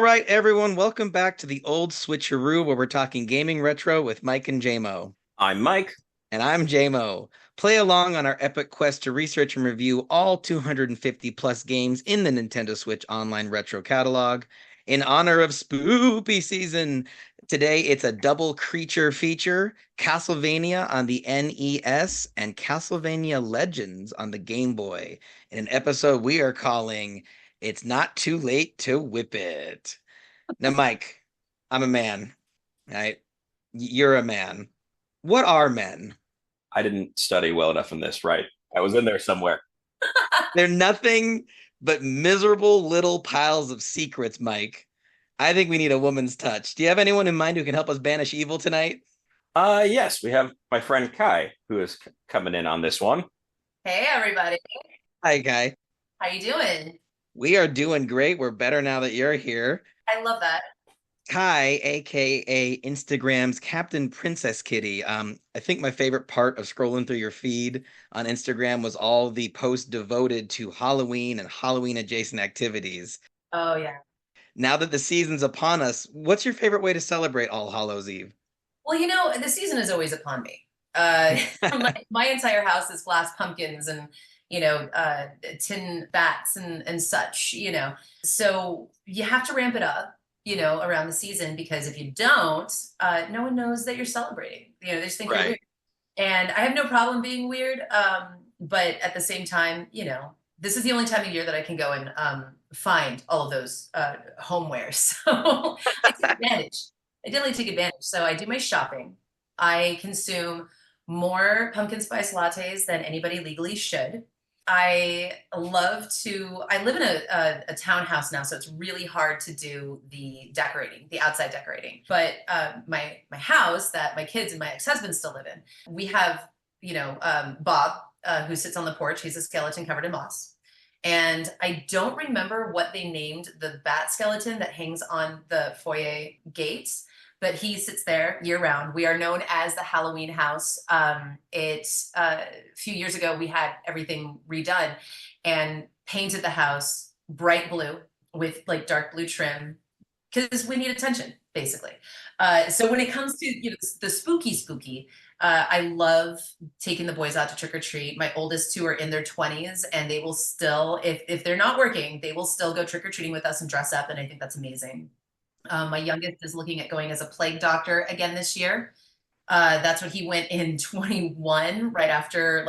right, everyone, welcome back to the old switcheroo where we're talking gaming retro with Mike and Jaymo. I'm Mike. And I'm Jaymo. Play along on our epic quest to research and review all 250 plus games in the Nintendo Switch Online Retro Catalog. In honor of Spoopy Season, today it's a double creature feature, Castlevania on the NES and Castlevania Legends on the Game Boy. In an episode we are calling It's Not Too Late to Whip It. Now, Mike, I'm a man, right? You're a man. What are men? I didn't study well enough in this, right? I was in there somewhere. They're nothing but miserable little piles of secrets, Mike. I think we need a woman's touch. Do you have anyone in mind who can help us banish evil tonight? Yes, we have my friend Kai who is coming in on this one. Hey everybody, Hi, Guy. how you doing? We are doing great. We're better now that you're here. I love that. Kai, aka Instagram's Captain Princess Kitty. I think my favorite part of scrolling through your feed on Instagram was all the posts devoted to Halloween and Halloween adjacent activities. Oh yeah. Now that the season's upon us, what's your favorite way to celebrate All Hallows Eve? Well, the season is always upon me. My entire house is glass pumpkins and tin bats and such. So you have to ramp it up. Around the season because if you don't, no one knows that you're celebrating. They just think you're Right. weird. And I have no problem being weird, but at the same time, this is the only time of year that I can go and find all of those homewares. So I take advantage. I definitely take advantage. So I do my shopping. I consume more pumpkin spice lattes than anybody legally should. I live in a townhouse now, so it's really hard to do the decorating, the outside decorating. But my house that my kids and my ex-husband still live in, we have, Bob, who sits on the porch. He's a skeleton covered in moss. And I don't remember what they named the bat skeleton that hangs on the foyer gates, but he sits there year round. We are known as the Halloween house. It's a few years ago, we had everything redone and painted the house bright blue with like dark blue trim because we need attention, basically. So when it comes to the spooky, I love taking the boys out to trick or treat. My oldest two are in their 20s, and they will still, if they're not working, they will still go trick or treating with us and dress up, and I think that's amazing. My youngest is looking at going as a plague doctor again this year. That's what he went in 21, right after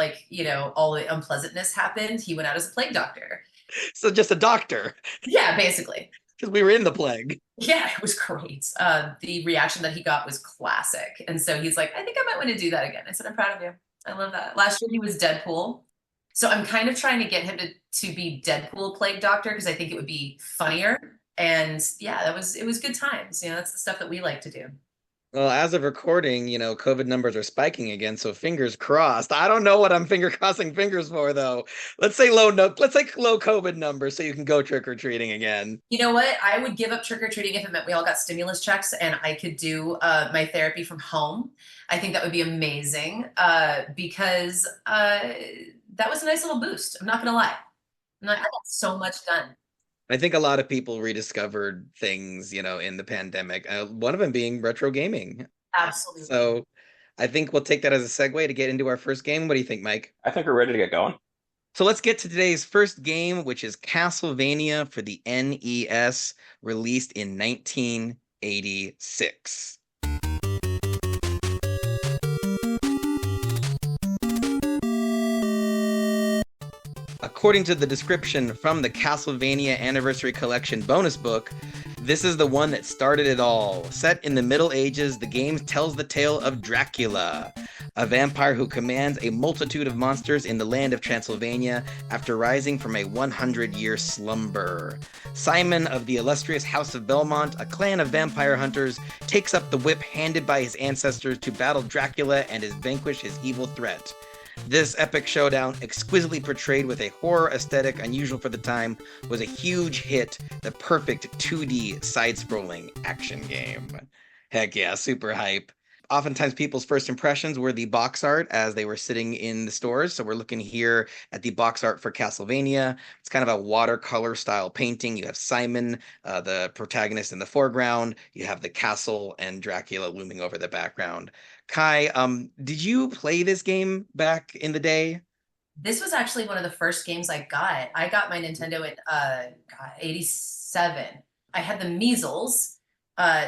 all the unpleasantness happened. He went out as a plague doctor. So just a doctor, Yeah, basically. because we were in the plague. Yeah, it was great. The reaction that he got was classic. And so he's like, I think I might want to do that again. I said, I'm proud of you. I love that. Last year he was Deadpool. So I'm kind of trying to get him to be Deadpool plague doctor because I think it would be funnier. And yeah, it was good times. That's the stuff that we like to do. Well, as of recording, COVID numbers are spiking again, so fingers crossed. I don't know what I'm finger crossing fingers for, though. Let's say low COVID numbers so you can go trick or treating again. You know what? I would give up trick or treating if it meant we all got stimulus checks and I could do my therapy from home. I think that would be amazing because that was a nice little boost. I'm not gonna lie. I got so much done. I think a lot of people rediscovered things, in the pandemic. One of them being retro gaming. Absolutely. So I think we'll take that as a segue to get into our first game. What do you think, Mike? I think we're ready to get going. So let's get to today's first game, which is Castlevania for the NES, released in 1986. According to the description from the Castlevania Anniversary Collection bonus book, this is the one that started it all. Set in the Middle Ages, the game tells the tale of Dracula, a vampire who commands a multitude of monsters in the land of Transylvania after rising from a 100-year slumber. Simon of the illustrious House of Belmont, a clan of vampire hunters, takes up the whip handed by his ancestors to battle Dracula and vanquish his evil threat. This epic showdown, exquisitely portrayed with a horror aesthetic unusual for the time, was a huge hit, the perfect 2D side-scrolling action game. Heck yeah, super hype. oftentimes people's first impressions were the box art as they were sitting in the stores. So we're looking here at the box art for Castlevania. It's kind of a watercolor style painting. You have Simon, the protagonist, in the foreground. You have the castle and Dracula looming over the background. Kai, did you play this game back in the day? This was actually one of the first games I got. I got my Nintendo in God, 87. I had the measles.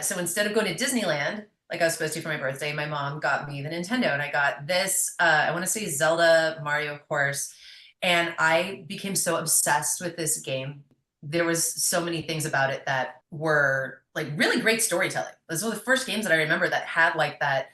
So instead of going to Disneyland, like I was supposed to for my birthday, my mom got me the Nintendo and I got this, I want to say Zelda, Mario, of course. And I became so obsessed with this game. There was so many things about it that were like really great storytelling. This was one of the first games that I remember that had like that,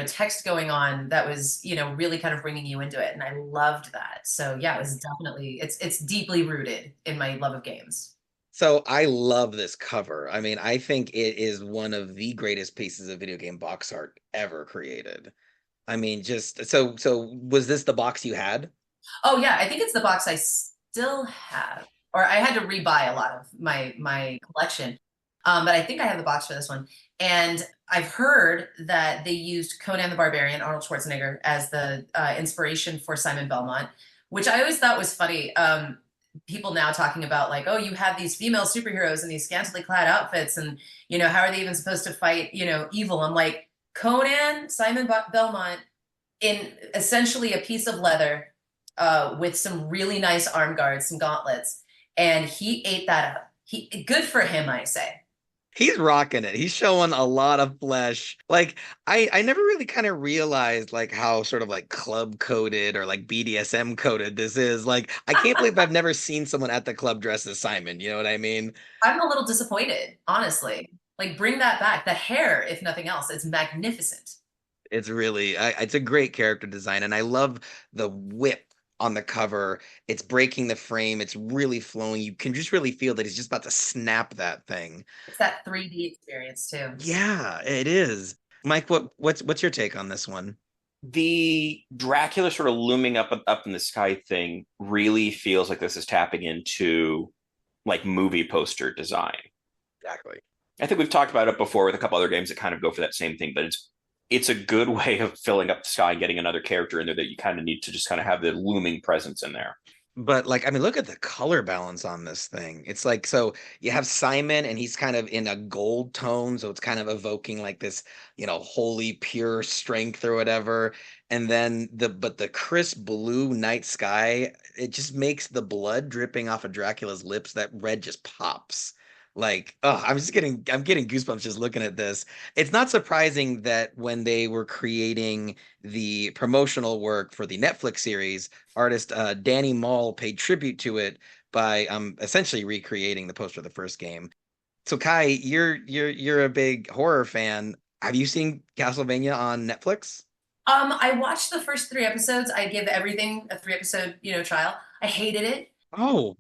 text going on that was, really kind of bringing you into it. And I loved that. So yeah, it was definitely, it's deeply rooted in my love of games. So I love this cover. I mean, I think it is one of the greatest pieces of video game box art ever created. I mean, just so was this the box you had? Oh yeah, I think it's the box I still have, or I had to rebuy a lot of my collection. But I think I have the box for this one. And I've heard that they used Conan the Barbarian, Arnold Schwarzenegger, as the inspiration for Simon Belmont, which I always thought was funny. People now talking about like, oh, you have these female superheroes in these scantily clad outfits, and how are they even supposed to fight, evil? I'm like, Conan, Belmont, in essentially a piece of leather with some really nice arm guards, some gauntlets, and he ate that up. He good for him, I say. He's rocking it. He's showing a lot of flesh. Like I never really kind of realized like how sort of like club coded or like BDSM coded this is. Like I can't believe I've never seen someone at the club dressed as Simon. You know what I mean? I'm a little disappointed, honestly. Like, bring that back. The hair, if nothing else, it's magnificent. It's really it's a great character design, and I love the whip on the cover. It's breaking the frame. It's really flowing. You can just really feel that he's just about to snap that thing. It's that 3D experience too. Yeah, it is. Mike, what's your take on this one? The Dracula sort of looming up in the sky thing really feels like this is tapping into like movie poster design. Exactly. I think we've talked about it before with a couple other games that kind of go for that same thing, but it's a good way of filling up the sky and getting another character in there that you kind of need to just kind of have the looming presence in there. But like, I mean, look at the color balance on this thing. It's like, so you have Simon and he's kind of in a gold tone, so it's kind of evoking like this, holy pure strength or whatever. And then the crisp blue night sky, it just makes the blood dripping off of Dracula's lips. That red just pops. Like, oh, I'm getting goosebumps just looking at this. It's not surprising that when they were creating the promotional work for the Netflix series, artist Danny Mall paid tribute to it by essentially recreating the poster of the first game. So Kai, you're a big horror fan. Have you seen Castlevania on Netflix? I watched the first 3 episodes. I give everything a 3 episode, trial. I hated it. Oh,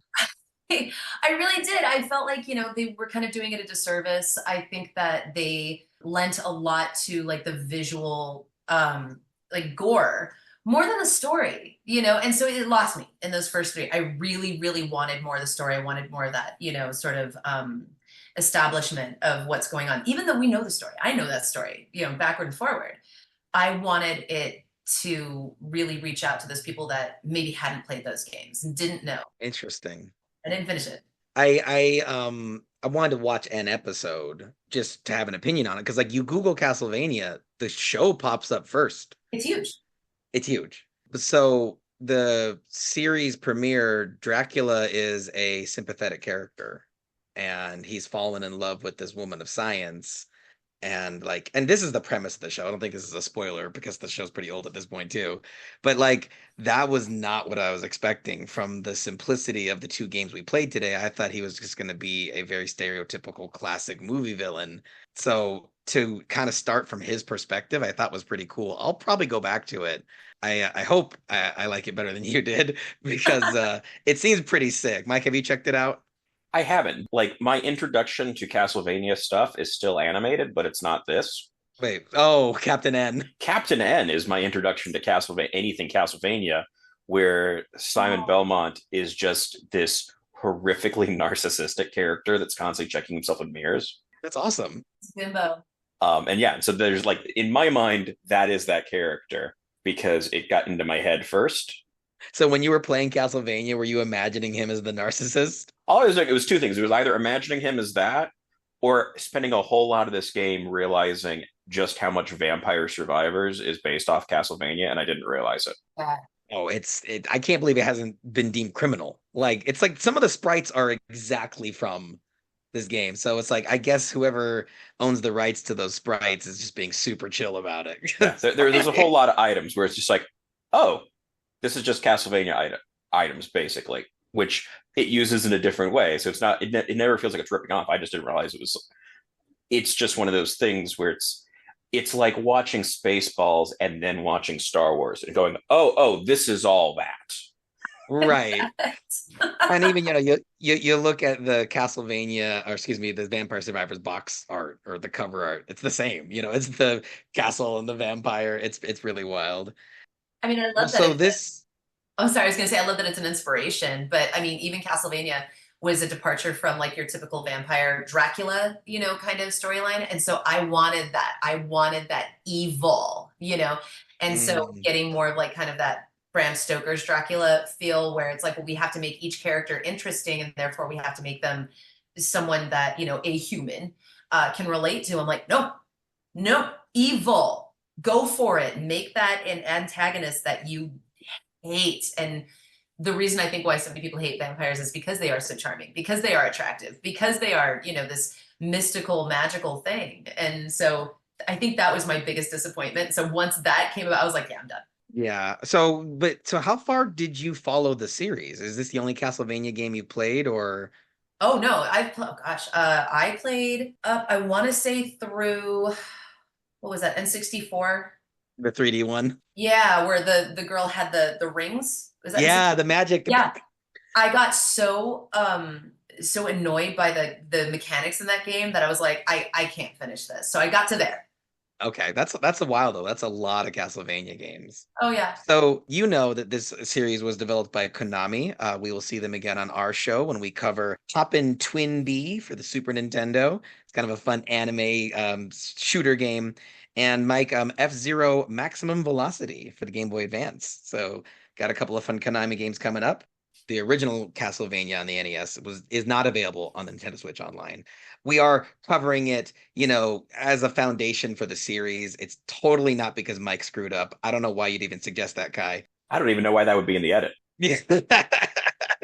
I really did. I felt like, they were kind of doing it a disservice. I think that they lent a lot to like the visual like gore more than the story, and so it lost me in those first three. I really, really wanted more of the story. I wanted more of that, sort of establishment of what's going on. Even though we know the story. I know that story, backward and forward. I wanted it to really reach out to those people that maybe hadn't played those games and didn't know. interesting. I didn't finish it. I wanted to watch an episode just to have an opinion on it because like you Google Castlevania, the show pops up first. It's huge. It's huge. So the series premiere, Dracula is a sympathetic character, and he's fallen in love with this woman of science. And this is the premise of the show. I don't think this is a spoiler because the show's pretty old at this point too. But like that was not what I was expecting from the simplicity of the two games we played today. I thought he was just going to be a very stereotypical classic movie villain. So to kind of start from his perspective, I thought was pretty cool. I'll probably go back to it. I hope I like it better than you did because it seems pretty sick. Mike, have you checked it out? I haven't. Like my introduction to Castlevania stuff is still animated, but it's not this. Wait, oh, Captain N. Captain N is my introduction to Castlevania, anything Castlevania, where Simon Belmont is just this horrifically narcissistic character that's constantly checking himself in mirrors. That's awesome. Bimbo. And yeah, so there's like in my mind, that is that character because it got into my head first. So when you were playing Castlevania, were you imagining him as the narcissist? Always like it was two things. It was either imagining him as that or spending a whole lot of this game realizing just how much Vampire Survivors is based off Castlevania, and I didn't realize it. Yeah. Oh, I can't believe it hasn't been deemed criminal. Like it's like some of the sprites are exactly from this game. So it's like I guess whoever owns the rights to those sprites is just being super chill about it. Yeah, there's a whole lot of items where it's just like, oh, this is just Castlevania items basically, which it uses in a different way. So it's not it never feels like it's ripping off. I just didn't realize it was. It's just one of those things where it's like watching Spaceballs and then watching Star Wars and going, oh, this is all that. Right. And even you look at the Castlevania, or excuse me, the Vampire Survivors box art or the cover art. It's the same. It's the castle and the vampire. It's really wild. I mean, I Well, love that so it's this oh, sorry, I was gonna say I love that it's an inspiration, but I mean, even Castlevania was a departure from like your typical vampire Dracula, kind of storyline. And so I wanted that. I wanted that evil. And so mm, getting more of like kind of that Bram Stoker's Dracula feel where it's like, well, we have to make each character interesting and therefore we have to make them someone that, a human can relate to. I'm like, no, no, evil. Go for it. Make that an antagonist that you hate. And the reason I think why so many people hate vampires is because they are so charming, because they are attractive, because they are, this mystical, magical thing. And so I think that was my biggest disappointment. So once that came about, I was like, yeah, I'm done. yeah. So how far did you follow the series? Is this the only Castlevania game you played, or Oh no, oh gosh, I played up, I want to say through, what was that, N64? the 3D one? Yeah, where the girl had the rings. Was that Yeah, the N64? magic. Yeah, I got so annoyed by the mechanics in that game that I was like, I can't finish this. So I got to there. Okay, that's a while though. That's a lot of Castlevania games. Oh yeah. So you know that this series was developed by Konami. We will see them again on our show when we cover Toppin' Twin B for the Super Nintendo. It's kind of a fun anime shooter game. And Mike, F-Zero Maximum Velocity for the Game Boy Advance. So got a couple of fun Konami games coming up. The original Castlevania on the NES is not available on the Nintendo Switch Online. We are covering it, as a foundation for the series. It's totally not because Mike screwed up. I don't know why you'd even suggest that, Kai. I don't even know why that would be in the edit. Yeah.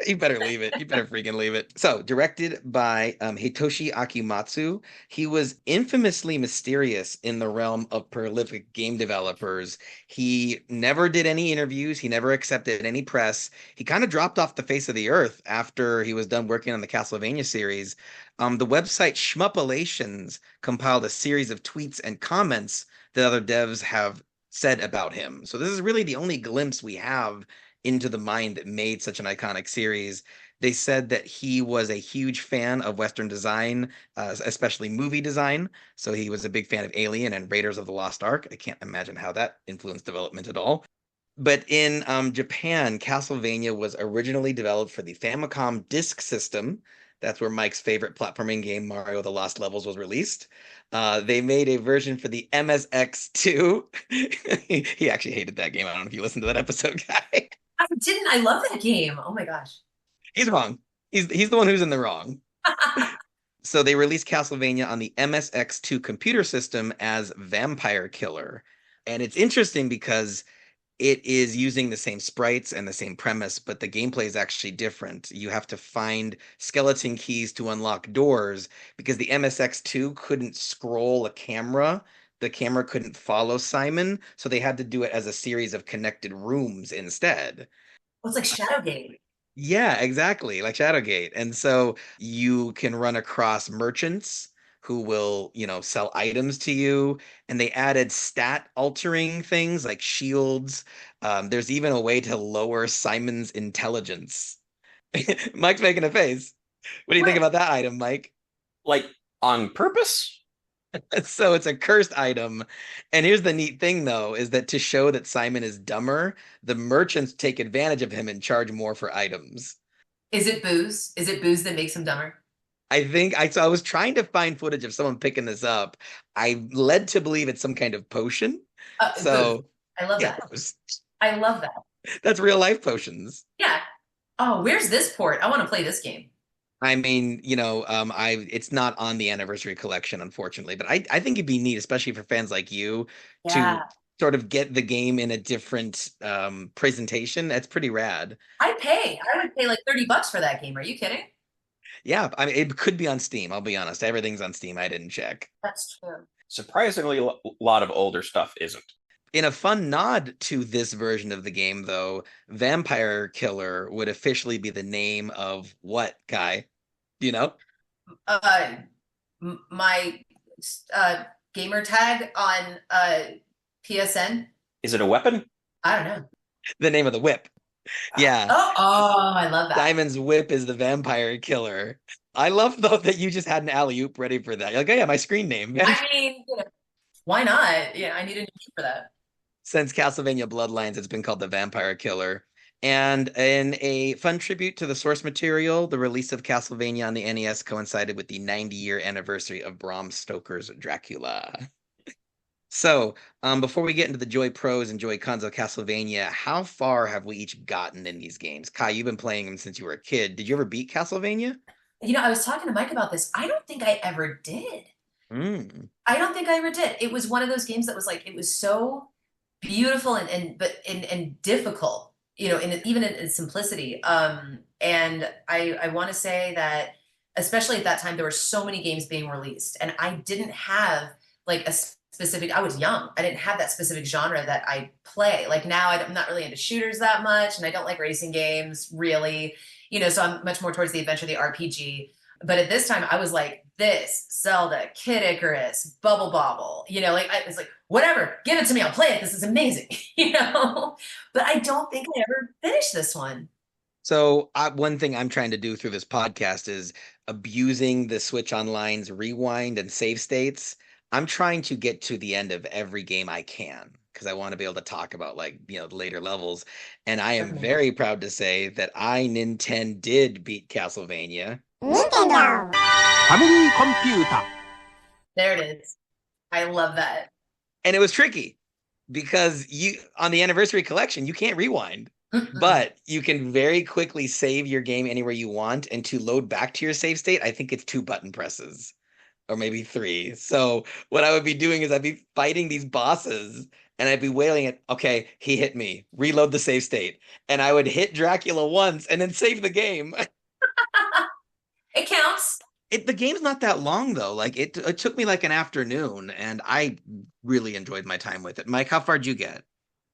You better leave it. You better freaking leave it. So, directed by Hitoshi Akimatsu, he was infamously mysterious in the realm of prolific game developers. He never did any interviews, he never accepted any press. He kind of dropped off the face of the earth after he was done working on the Castlevania series. The website Shmuplations compiled a series of tweets and comments that other devs have said about him. So, this is really the only glimpse we have into the mind that made such an iconic series. They said that he was a huge fan of Western design, especially movie design. So he was a big fan of Alien and Raiders of the Lost Ark. I can't imagine how that influenced development at all. But in Japan, Castlevania was originally developed for the Famicom Disk System. That's where Mike's favorite platforming game, Mario the Lost Levels, was released. They made a version for the MSX2. He actually hated that game. I don't know if you listened to that episode, Guy. I didn't. I love that game. Oh my gosh. He's wrong. He's the one who's in the wrong. So they released Castlevania on the MSX2 computer system as Vampire Killer. And it's interesting because it is using the same sprites and the same premise, but the gameplay is actually different. You have to find skeleton keys to unlock doors because the MSX2 couldn't scroll a camera. The camera couldn't follow Simon, so they had to do it as a series of connected rooms instead. Well, it's like Shadowgate. Yeah, exactly, like Shadowgate. And so you can run across merchants who will, sell items to you. And they added stat altering things like shields. There's even a way to lower Simon's intelligence. Mike's making a face. What do you think What? about that item, Mike? Like on purpose? So it's a cursed item. And here's the neat thing, though, is that to show that Simon is dumber, the merchants take advantage of him and charge more for items. Is it booze? Is it booze that makes him dumber? I was trying to find footage of someone picking this up. I led to believe it's some kind of potion. Good. So I love yeah, that. I love that. that's real life potions. Yeah. Oh, where's this port? I want to play this game. I mean, it's not on the anniversary collection, unfortunately, but I think it'd be neat, especially for fans like you, to Yeah. sort of get the game in a different presentation. That's pretty rad. I'd pay. I would pay like $30 for that game. Are you kidding? Yeah, I mean, it could be on Steam. I'll be honest. Everything's on Steam. I didn't check. That's true. Surprisingly, a lot of older stuff isn't. In a fun nod to this version of the game, though, Vampire Killer would officially be the name of what, Kai? Do you know? Uh, my gamer tag on PSN. Is it a weapon? I don't know. The name of the whip. Yeah. Oh, I love that. Simon's whip is the Vampire Killer. I love though that you just had an alley oop ready for that. You're like, oh yeah, my screen name. I mean, why not? Yeah, I need a name for that. Since Castlevania Bloodlines, it's been called the Vampire Killer. And in a fun tribute to the source material, the release of Castlevania on the NES coincided with the 90-year anniversary of Bram Stoker's Dracula. So, before we get into the joy pros and joy cons of Castlevania, how far have we each gotten in these games? Kai, you've been playing them since you were a kid. Did you ever beat Castlevania? I was talking to Mike about this. I don't think I ever did. Mm. I don't think I ever did. It was one of those games that was like, it was so beautiful and difficult, even in its simplicity. And I want to say that, especially at that time, there were so many games being released, and I didn't have like a specific. I was young. I didn't have that specific genre that I play. Like now, I'm not really into shooters that much, and I don't like racing games really. So I'm much more towards the adventure, the RPG. But at this time, I was like, this, Zelda, Kid Icarus, Bubble Bobble, like I was like, whatever, give it to me, I'll play it. This is amazing, But I don't think I ever finished this one. So, one thing I'm trying to do through this podcast is abusing the Switch Online's rewind and save states. I'm trying to get to the end of every game I can because I want to be able to talk about the later levels. And I am Okay. very proud to say that I Nintendo did beat Castlevania. Nintendo. Family computer. There it is. I love that. And it was tricky because you on the anniversary collection, you can't rewind. But you can very quickly save your game anywhere you want. And to load back to your save state, I think it's 2 button presses or maybe 3. So what I would be doing is I'd be fighting these bosses and I'd be wailing at, okay, he hit me, reload the save state. And I would hit Dracula once and then save the game. It counts. The game's not that long though. Like it took me like an afternoon and I really enjoyed my time with it. Mike, how far did you get?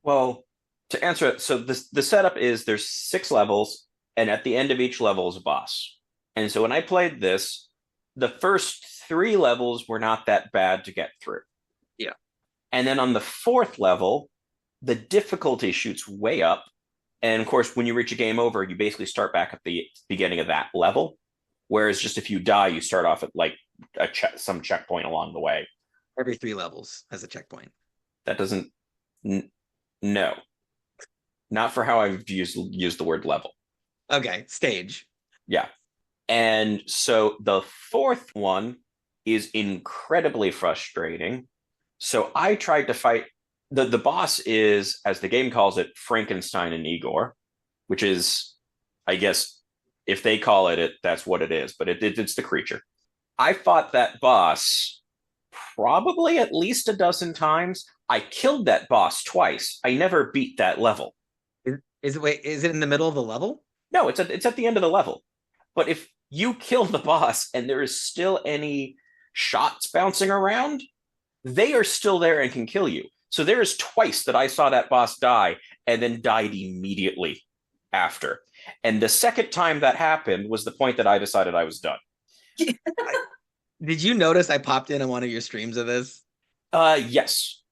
Well, to answer it, so the setup is there's 6 levels, and at the end of each level is a boss. And so when I played this, the first 3 levels were not that bad to get through. Yeah. And then on the 4th level, the difficulty shoots way up. And of course, when you reach a game over, you basically start back at the beginning of that level. Whereas just if you die, you start off at like some checkpoint along the way. Every 3 levels has a checkpoint. That doesn't... No. Not for how I've used the word level. Okay, stage. Yeah. And so the 4th one is incredibly frustrating. So I tried to fight... The boss is, as the game calls it, Frankenstein and Igor, which is, I guess, if they call it, that's what it is. But it's the creature. I fought that boss probably at least a dozen times. I killed that boss twice. I never beat that level. Is it in the middle of the level? No, it's at the end of the level. But if you kill the boss and there is still any shots bouncing around, they are still there and can kill you. So there is twice that I saw that boss die and then died immediately after. And the second time that happened was the point that I decided I was done. Did you notice I popped in on one of your streams of this? Yes.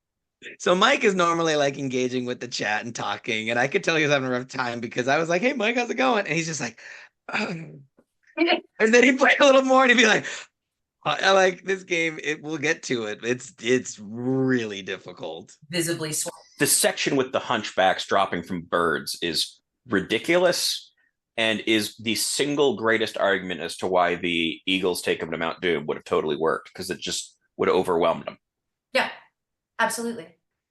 So Mike is normally like engaging with the chat and talking, and I could tell he was having a rough time because I was like, "Hey, Mike, how's it going?" And he's just like, and then he'd play a little more, and he'd be like, "I like this game. We'll get to it. It's really difficult." Visibly swung. The section with the hunchbacks dropping from birds is ridiculous, and is the single greatest argument as to why the Eagles take him to Mount Doom would have totally worked, because it just would have overwhelmed him. Yeah, absolutely.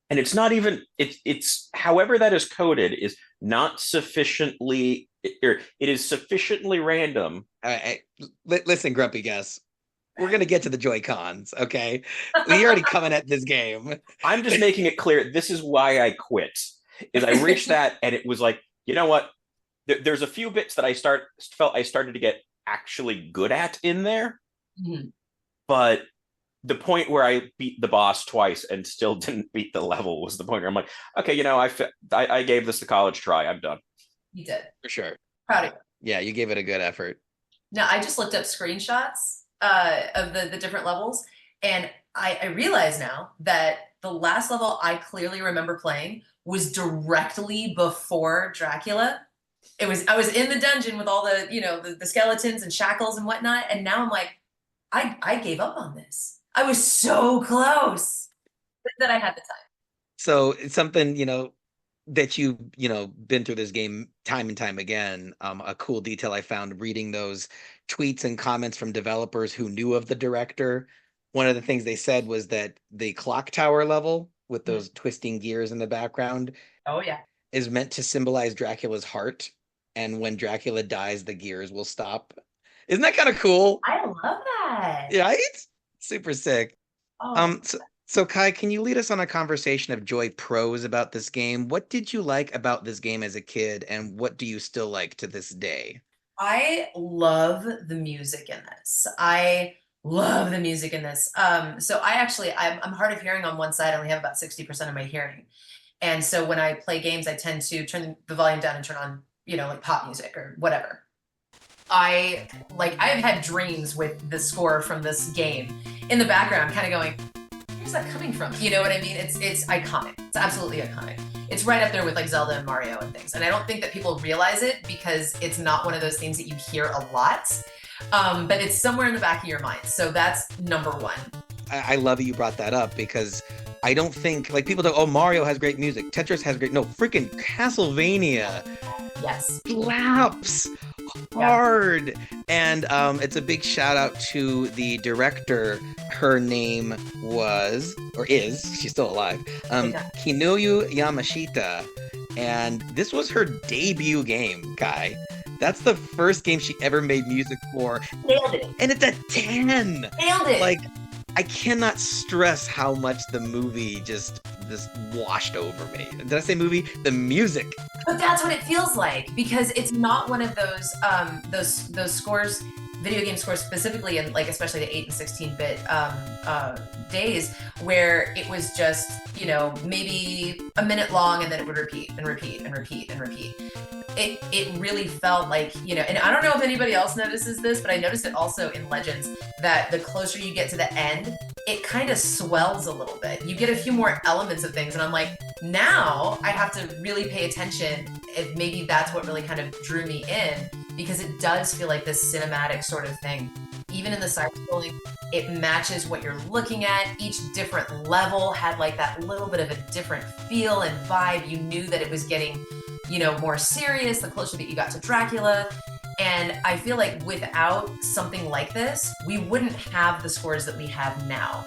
And it's not even it's however that is coded is not sufficiently, or it is sufficiently random. Listen, Grumpy Guess. We're gonna get to the Joy Cons, okay? We already coming at this game. I'm just making it clear. This is why I quit. Is I reached that, and it was like, you know what? There's a few bits that I felt I started to get actually good at in there, but the point where I beat the boss twice and still didn't beat the level was the point where I'm like, okay, you know, I gave this the college try. I'm done. You did. For sure. Proud of you. Yeah, you gave it a good effort. Now, I just looked up screenshots of the different levels, and I realize now that the last level I clearly remember playing was directly before Dracula. I was in the dungeon with all the, the skeletons and shackles and whatnot, and now I'm like, I gave up on this. I was so close that I had the time. So it's something, that you've, been through this game time and time again. A cool detail I found reading those tweets and comments from developers who knew of the director. One of the things they said was that the clock tower level with those twisting gears in the background is meant to symbolize Dracula's heart. And when Dracula dies, the gears will stop. Isn't that kind of cool? I love that. Right? Super sick. Oh. So Kai, can you lead us on a conversation of Joy pros about this game? What did you like about this game as a kid, and what do you still like to this day? I love the music in this. I love the music in this. So I'm hard of hearing on one side. I only have about 60% of my hearing. And so when I play games, I tend to turn the volume down and turn on, like pop music or whatever. I've had dreams with the score from this game in the background, kind of going, where's that coming from? You know what I mean? It's iconic. It's absolutely iconic. It's right up there with like Zelda and Mario and things. And I don't think that people realize it because it's not one of those things that you hear a lot. But it's somewhere in the back of your mind. So that's number one. I love that you brought that up because I don't think, like, people go, oh, Mario has great music. Tetris has great, no, freaking Castlevania. Yes. Slaps hard. Yeah. And it's a big shout out to the director. Her name was, or is, she's still alive, Kinuyo Yamashita. And this was her debut game, Kai. That's the first game she ever made music for. Nailed it. And it's a 10. Nailed it. Like, I cannot stress how much the movie just washed over me. Did I say movie? The music. But that's what it feels like, because it's not one of those scores, video game scores specifically, and like especially the 8 and 16-bit days, where it was just, maybe a minute long and then it would repeat and repeat and repeat and repeat. It really felt like, and I don't know if anybody else notices this, but I noticed it also in Legends, that the closer you get to the end, it kind of swells a little bit. You get a few more elements of things, and I'm like, now I have to really pay attention if maybe that's what really kind of drew me in, because it does feel like this cinematic sort of thing. Even in the side-scrolling, it matches what you're looking at. Each different level had like that little bit of a different feel and vibe. You knew that it was getting, more serious the closer that you got to Dracula. And I feel like without something like this, we wouldn't have the scores that we have now.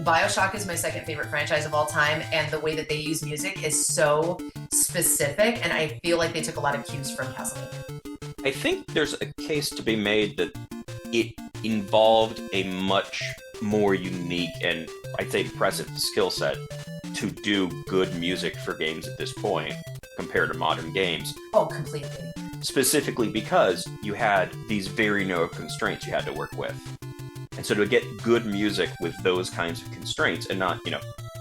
BioShock is my second favorite franchise of all time, and the way that they use music is so specific, and I feel like they took a lot of cues from Castlevania. I think there's a case to be made that it involved a much more unique and, I'd say, impressive skill set to do good music for games at this point compared to modern games. Oh, completely. Specifically because you had these very narrow constraints you had to work with. And so to get good music with those kinds of constraints, and not,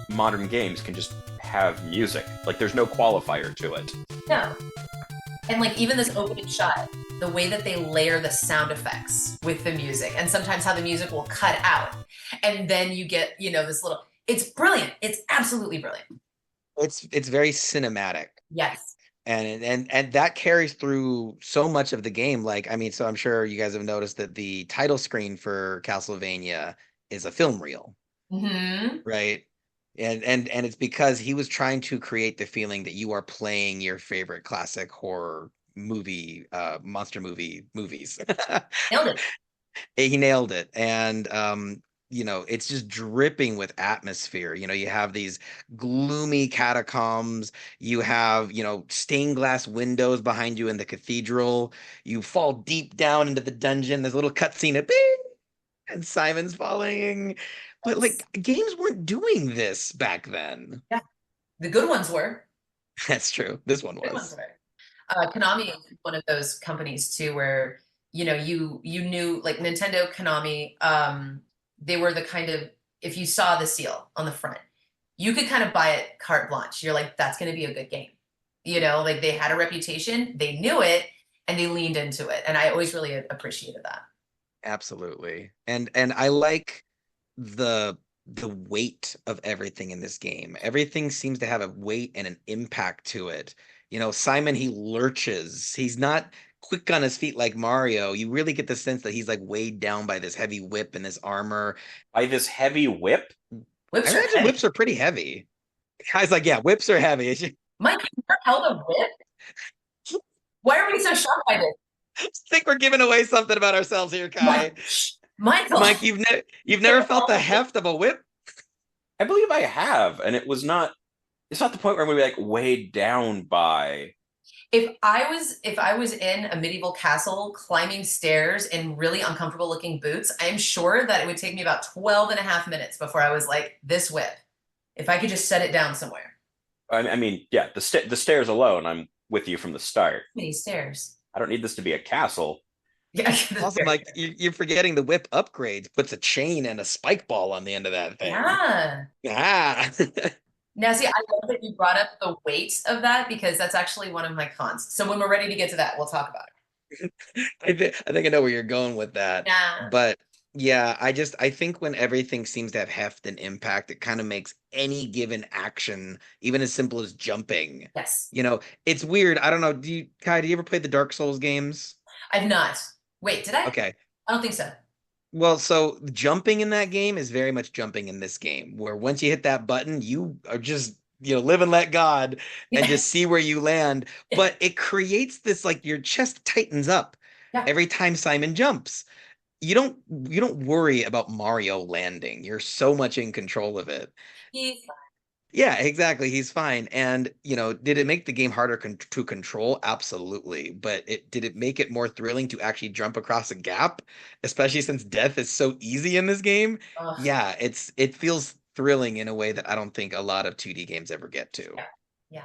modern games can just have music. Like, there's no qualifier to it. No. And like even this opening shot, the way that they layer the sound effects with the music, and sometimes how the music will cut out. And then you get, this little, it's brilliant. It's absolutely brilliant. It's very cinematic. Yes. And that carries through so much of the game. Like, so I'm sure you guys have noticed that the title screen for Castlevania is a film reel. Mm-hmm. Right? And it's because he was trying to create the feeling that you are playing your favorite classic horror monster movies. Nailed it. He nailed it. And it's just dripping with atmosphere. You have these gloomy catacombs, you have, stained glass windows behind you in the cathedral. You fall deep down into the dungeon. There's a little cutscene of bing, and Simon's falling. But like games weren't doing this back then. Yeah, the good ones were. That's true. This one Good ones was. were. Konami is one of those companies too, where you knew like Nintendo, Konami, they were the kind of, if you saw the seal on the front, you could kind of buy it carte blanche. You're like, that's going to be a good game. Like they had a reputation, they knew it, and they leaned into it, and I always really appreciated that. Absolutely. And I like the weight of everything in this game. Everything seems to have a weight and an impact to it. Simon, he lurches. He's not quick on his feet like Mario. You really get the sense that he's like weighed down by this heavy whip and this armor. By this heavy whip? Whips I are imagine heavy. whips are pretty heavy. Guy's like, yeah, whips are heavy. Mike, you never held a whip? Why are we so shocked by this? I think we're giving away something about ourselves here, Kai. Michael. Mike, you've never felt the heft of a whip? I believe I have, and it's not the point where I'm gonna be like weighed down by. If I was in a medieval castle climbing stairs in really uncomfortable looking boots, I'm sure that it would take me about 12 and a half minutes before I was like, this whip, if I could just set it down somewhere. I mean, yeah, the stairs alone, I'm with you from the start. Many stairs. I don't need this to be a castle. Yeah. Also, Mike, you're forgetting the whip upgrade puts a chain and a spike ball on the end of that thing. Yeah. Ah. Now, see, I love that you brought up the weight of that because that's actually one of my cons. So when we're ready to get to that, we'll talk about it. I think I know where you're going with that. Yeah. But yeah, I think when everything seems to have heft and impact, it kind of makes any given action, even as simple as jumping. Yes. It's weird. I don't know. Kai, do you ever play the Dark Souls games? I've not. Wait, did I? Okay. I don't think so. Well, so jumping in that game is very much jumping in this game, where once you hit that button, you are just, live and let God and just see where you land. But it creates this, like, your chest tightens up every time Simon jumps. You don't worry about Mario landing. You're so much in control of it. He's fine. Yeah, exactly. He's fine. And, did it make the game harder to control? Absolutely. But did it make it more thrilling to actually jump across a gap, especially since death is so easy in this game? Ugh. Yeah, it feels thrilling in a way that I don't think a lot of 2D games ever get to. Yeah.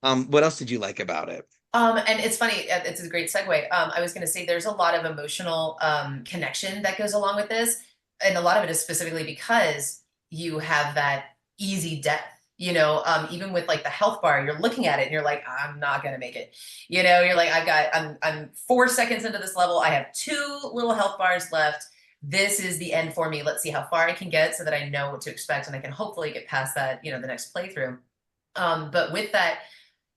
What else did you like about it? And it's funny, it's a great segue. I was going to say there's a lot of emotional connection that goes along with this. And a lot of it is specifically because you have that easy death. Even with like the health bar, you're looking at it and you're like, I'm not gonna make it. You're like, I'm 4 seconds into this level. I have 2 little health bars left. This is the end for me. Let's see how far I can get so that I know what to expect and I can hopefully get past that, the next playthrough. But with that,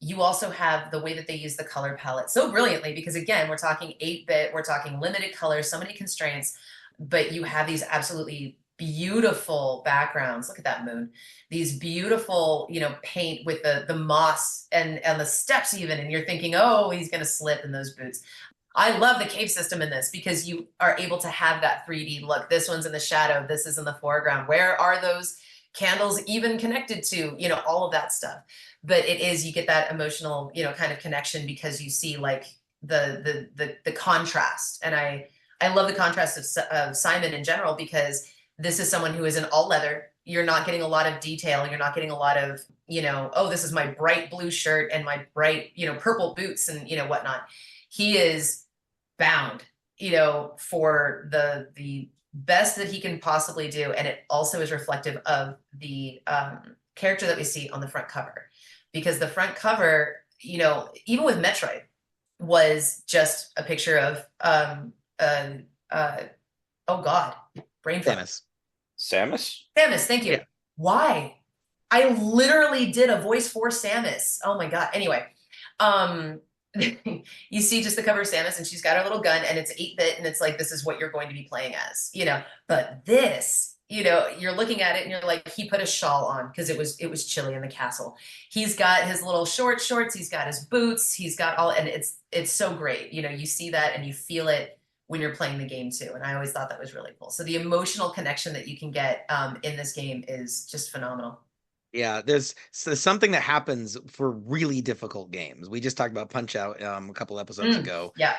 you also have the way that they use the color palette so brilliantly because again, we're talking 8-bit, we're talking limited colors, so many constraints, but you have these absolutely beautiful backgrounds. Look at that moon. These beautiful, paint with the moss and the steps even, and you're thinking, oh, he's gonna slip in those boots. I love the cave system in this because you are able to have that 3D look. This one's in the shadow, this is in the foreground. Where are those candles even connected to? All of that stuff. But you get that emotional, kind of connection because you see like the contrast. And I love the contrast of Simon in general because this is someone who is in all leather. You're not getting a lot of detail. You're not getting a lot of, oh, this is my bright blue shirt and my bright, purple boots and, whatnot. He is bound, for the best that he can possibly do. And it also is reflective of the character that we see on the front cover. Because the front cover, even with Metroid, was just a picture of, oh God, brain fog. Samus? Samus, thank you. Yeah. Why? I literally did a voice for Samus. Oh my God. Anyway, you see just the cover of Samus and she's got her little gun and it's 8-bit and it's like, this is what you're going to be playing as, but this you know, you're looking at it and you're like, he put a shawl on because it was chilly in the castle. He's got his little shorts, he's got his boots, he's got all, and it's so great. You know, you see that and you feel it when you're playing the game too. And I always thought that was really cool. So the emotional connection that you can get in this game is just phenomenal. Yeah, there's something that happens for really difficult games. We just talked about Punch Out a couple episodes ago. Yeah.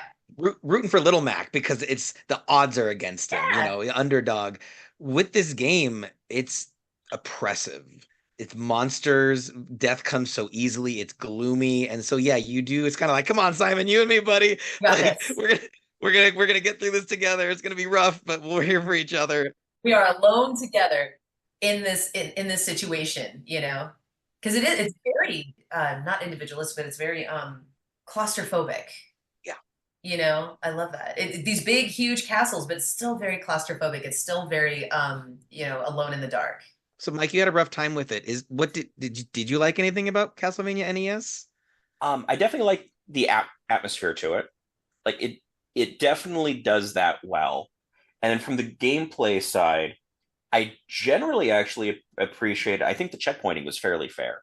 Rooting for Little Mac because it's the odds are against him, you know, the underdog. With this game, it's oppressive. It's monsters, death comes so easily, it's gloomy. And so yeah, you do, it's kind of like, come on, Simon, you and me, buddy. Got Like this. we're gonna get through this together. It's gonna be rough, but we're here for each other. We are alone together in this situation, you know, because it's very not individualistic, but it's very claustrophobic. Yeah. You know, I love that. These big, huge castles, but it's still very claustrophobic. It's still very, you know, alone in the dark. So Mike, you had a rough time with it. Is what did you like anything about Castlevania NES? I definitely like the atmosphere to it. Like it definitely does that well. And then from the gameplay side, I generally actually appreciate. I think the checkpointing was fairly fair.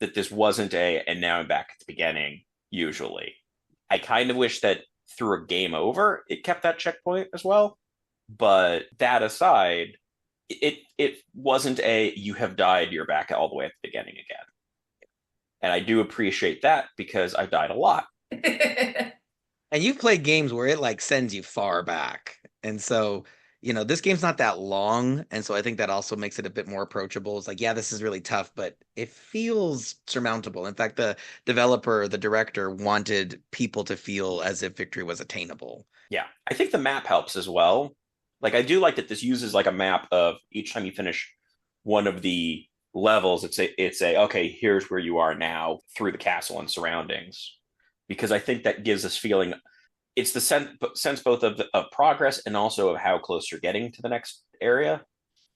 That this wasn't and now I'm back at the beginning. Usually, I kind of wish that through a game over, it kept that checkpoint as well. But that aside, it wasn't you have died, you're back all the way at the beginning again. And I do appreciate that because I've died a lot. And you've played games where it like sends you far back. And so, you know, this game's not that long. And so I think that also makes it a bit more approachable. It's like, yeah, this is really tough, but it feels surmountable. In fact, the developer, the director wanted people to feel as if victory was attainable. Yeah, I think the map helps as well. Like I do like that this uses like a map of each time you finish one of the levels, it's a okay, here's where you are now through the castle and surroundings. Because I think that gives this feeling. It's the sense both of progress and also of how close you're getting to the next area.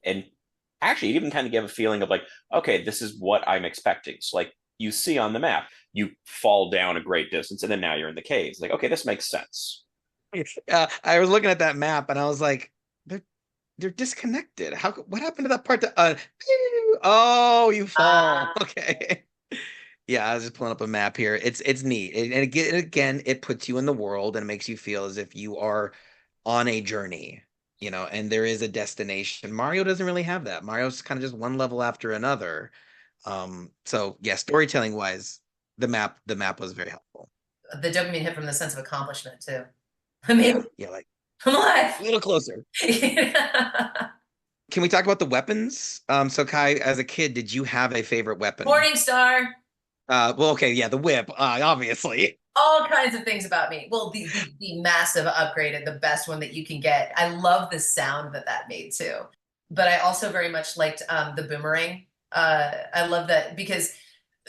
And actually, it even kind of give a feeling of like, okay, this is what I'm expecting. So like you see on the map, you fall down a great distance, and then now you're in the caves. Like, okay, this makes sense. I was looking at that map and I was like, they're disconnected. What happened to that part? Oh, you fall. Okay. Yeah, I was just pulling up a map here. It's neat. And again, it puts you in the world and it makes you feel as if you are on a journey, you know, and there is a destination. Mario doesn't really have that. Mario's kind of just one level after another. So yeah, storytelling wise, the map was very helpful. The dopamine hit from the sense of accomplishment too. I Yeah, mean, yeah, like I'm alive. a little closer. Can we talk about the weapons? So Kai, as a kid, did you have a favorite weapon? Morning Star. Well, okay, yeah, the whip, obviously. All kinds of things about me. Well, the massive upgrade and the best one that you can get. I love the sound that made too. But I also very much liked the boomerang. I love that because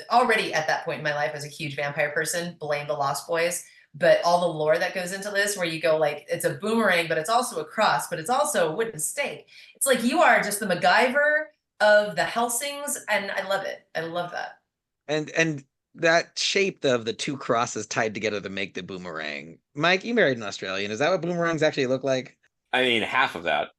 already at that point in my life, I was a huge vampire person, blame the Lost Boys. But all the lore that goes into this, where you go like, it's a boomerang, but it's also a cross, but it's also a wooden stake. It's like you are just the MacGyver of the Helsings, and I love it. I love that. And that shape of the two crosses tied together to make the boomerang. Mike, you married an Australian. Is that what boomerangs actually look like? I mean, half of that.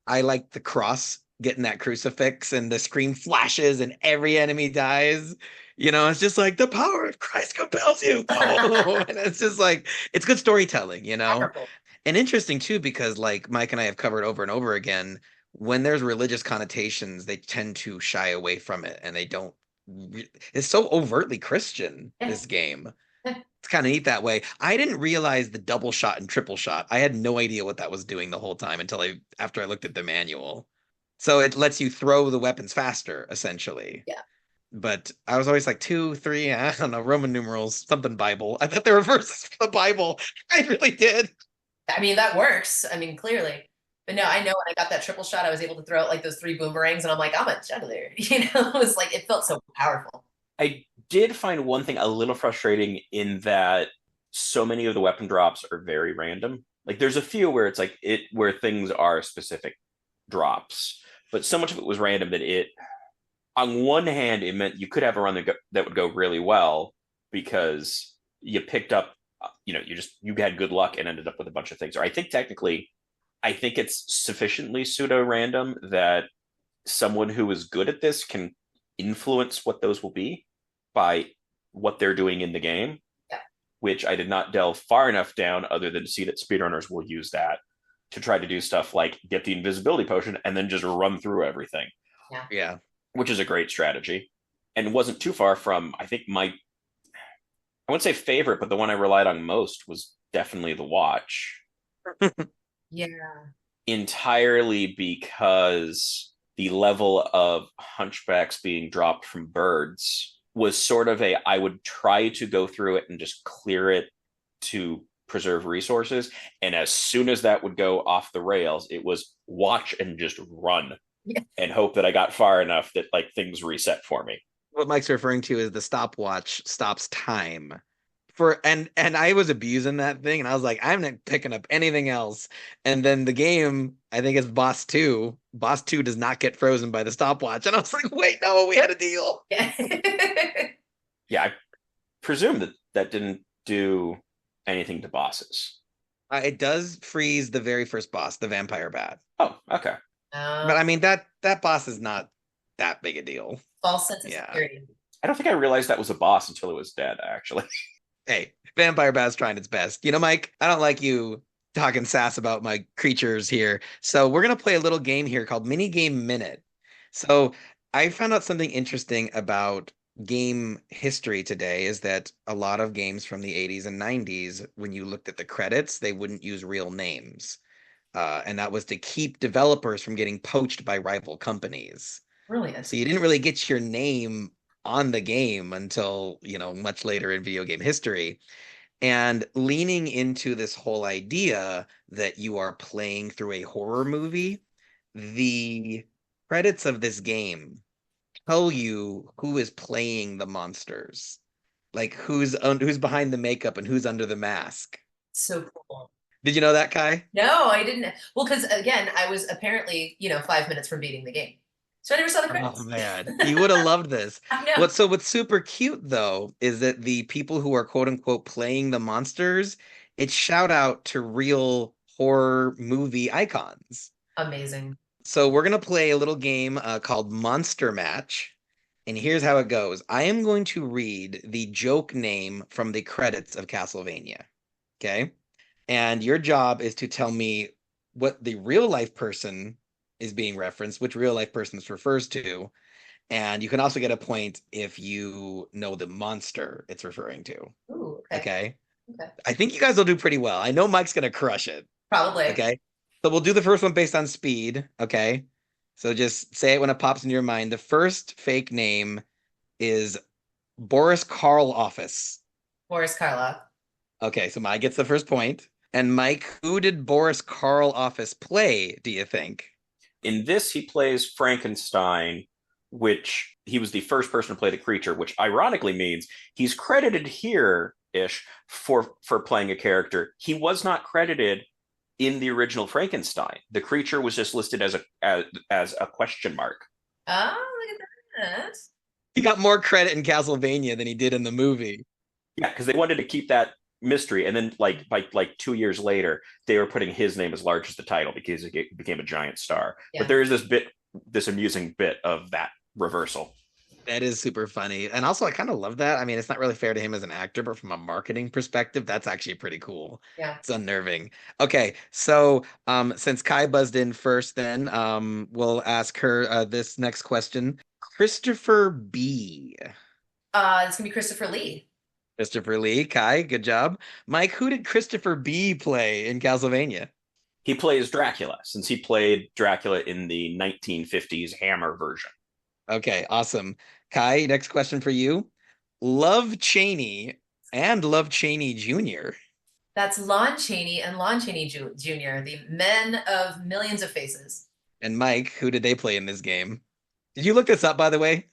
I like the cross getting that crucifix and the screen flashes and every enemy dies. You know, it's just like the power of Christ compels you. Oh, and it's just like it's good storytelling, you know? Powerful. And interesting too, because like Mike and I have covered over and over again, when there's religious connotations, they tend to shy away from it and they don't. It's so overtly Christian, Yeah. this game. It's kind of neat that way. I didn't realize the double shot and triple shot. I had no idea what that was doing the whole time until after I looked at the manual. So it lets you throw the weapons faster, essentially. Yeah. But I was always like 2, 3, I don't know, Roman numerals, something Bible. I thought they were verses for the Bible. I really did. I mean, that works. I mean, clearly. But no, I know when I got that triple shot, I was able to throw out like those 3 boomerangs, and I'm like, I'm a juggler. You know, it was like, it felt so powerful. I did find one thing a little frustrating in that so many of the weapon drops are very random. Like there's a few where it's like where things are specific drops, but so much of it was random that on one hand, it meant you could have a run that would go really well because you picked up, you had good luck and ended up with a bunch of things. Or I think technically, I think it's sufficiently pseudo-random that someone who is good at this can influence what those will be by what they're doing in the game, Yeah. which I did not delve far enough down other than to see that speedrunners will use that to try to do stuff like get the invisibility potion and then just run through everything. Yeah. Which is a great strategy. And wasn't too far from, I think, I wouldn't say favorite, but the one I relied on most was definitely the watch. Yeah. Entirely because the level of hunchbacks being dropped from birds was sort of I would try to go through it and just clear it to preserve resources. And as soon as that would go off the rails, it was watch and just run and hope that I got far enough that like things reset for me. What Mike's referring to is the stopwatch stops time. And I was abusing that thing, and I was like, I'm not picking up anything else. And then the game, I think it's Boss 2. Boss 2 does not get frozen by the stopwatch. And I was like, wait, no, we had a deal. Yeah. Yeah, I presume that didn't do anything to bosses. It does freeze the very first boss, the vampire bat. Oh, okay. But I mean, that boss is not that big a deal. False sense of Yeah. security. I don't think I realized that was a boss until it was dead, actually. Hey, vampire bat's trying its best. You know, Mike, I don't like you talking sass about my creatures here. So we're going to play a little game here called Minigame Minute. So I found out something interesting about game history today is that a lot of games from the 80s and 90s, when you looked at the credits, they wouldn't use real names. And that was to keep developers from getting poached by rival companies. Brilliant. So you didn't really get your name on the game until, much later in video game history. And leaning into this whole idea that you are playing through a horror movie, the credits of this game tell you who is playing the monsters, like who's behind the makeup and who's under the mask. So cool. Did you know that, Kai? No, I didn't. Well, because again, I was apparently, 5 minutes from beating the game. So I never saw the credits. Oh man, you would have loved this. I know. What's super cute though is that the people who are quote unquote playing the monsters, it's shout out to real horror movie icons. Amazing. So we're gonna play a little game called Monster Match, and here's how it goes. I am going to read the joke name from the credits of Castlevania. Okay, and your job is to tell me what the real life person is being referenced, which real life person this refers to. And you can also get a point if you know the monster it's referring to. Ooh, okay. Okay. I think you guys will do pretty well. I know Mike's going to crush it. Probably. Okay. So we'll do the first one based on speed. Okay. So just say it when it pops in your mind. The first fake name is Boris Karloff. Boris Karloff. Okay. So Mike gets the first point. And Mike, who did Boris Karloff play, do you think? In this, he plays Frankenstein, which he was the first person to play the creature, which ironically means he's credited here-ish for playing a character. He was not credited in the original Frankenstein. The creature was just listed as a question mark. Oh, look at that. He got more credit in Castlevania than he did in the movie. Yeah, because they wanted to keep that mystery, and then by 2 years later they were putting his name as large as the title because it became a giant star. Yeah. But there is this amusing bit of that reversal. That is super funny, and also I kind of love that. I mean, it's not really fair to him as an actor, but from a marketing perspective, that's actually pretty cool. Yeah, it's unnerving. Okay, so since Kai buzzed in first, then we'll ask her this next question. Christopher B. It's gonna be Christopher Lee. Christopher Lee. Kai, good job. Mike, who did Christopher B play in Castlevania? He plays Dracula, since he played Dracula in the 1950s Hammer version. Okay, awesome. Kai, next question for you. Love Chaney and Love Chaney Jr. That's Lon Chaney and Lon Chaney Jr., the men of millions of faces. And Mike, who did they play in this game? Did you look this up, by the way?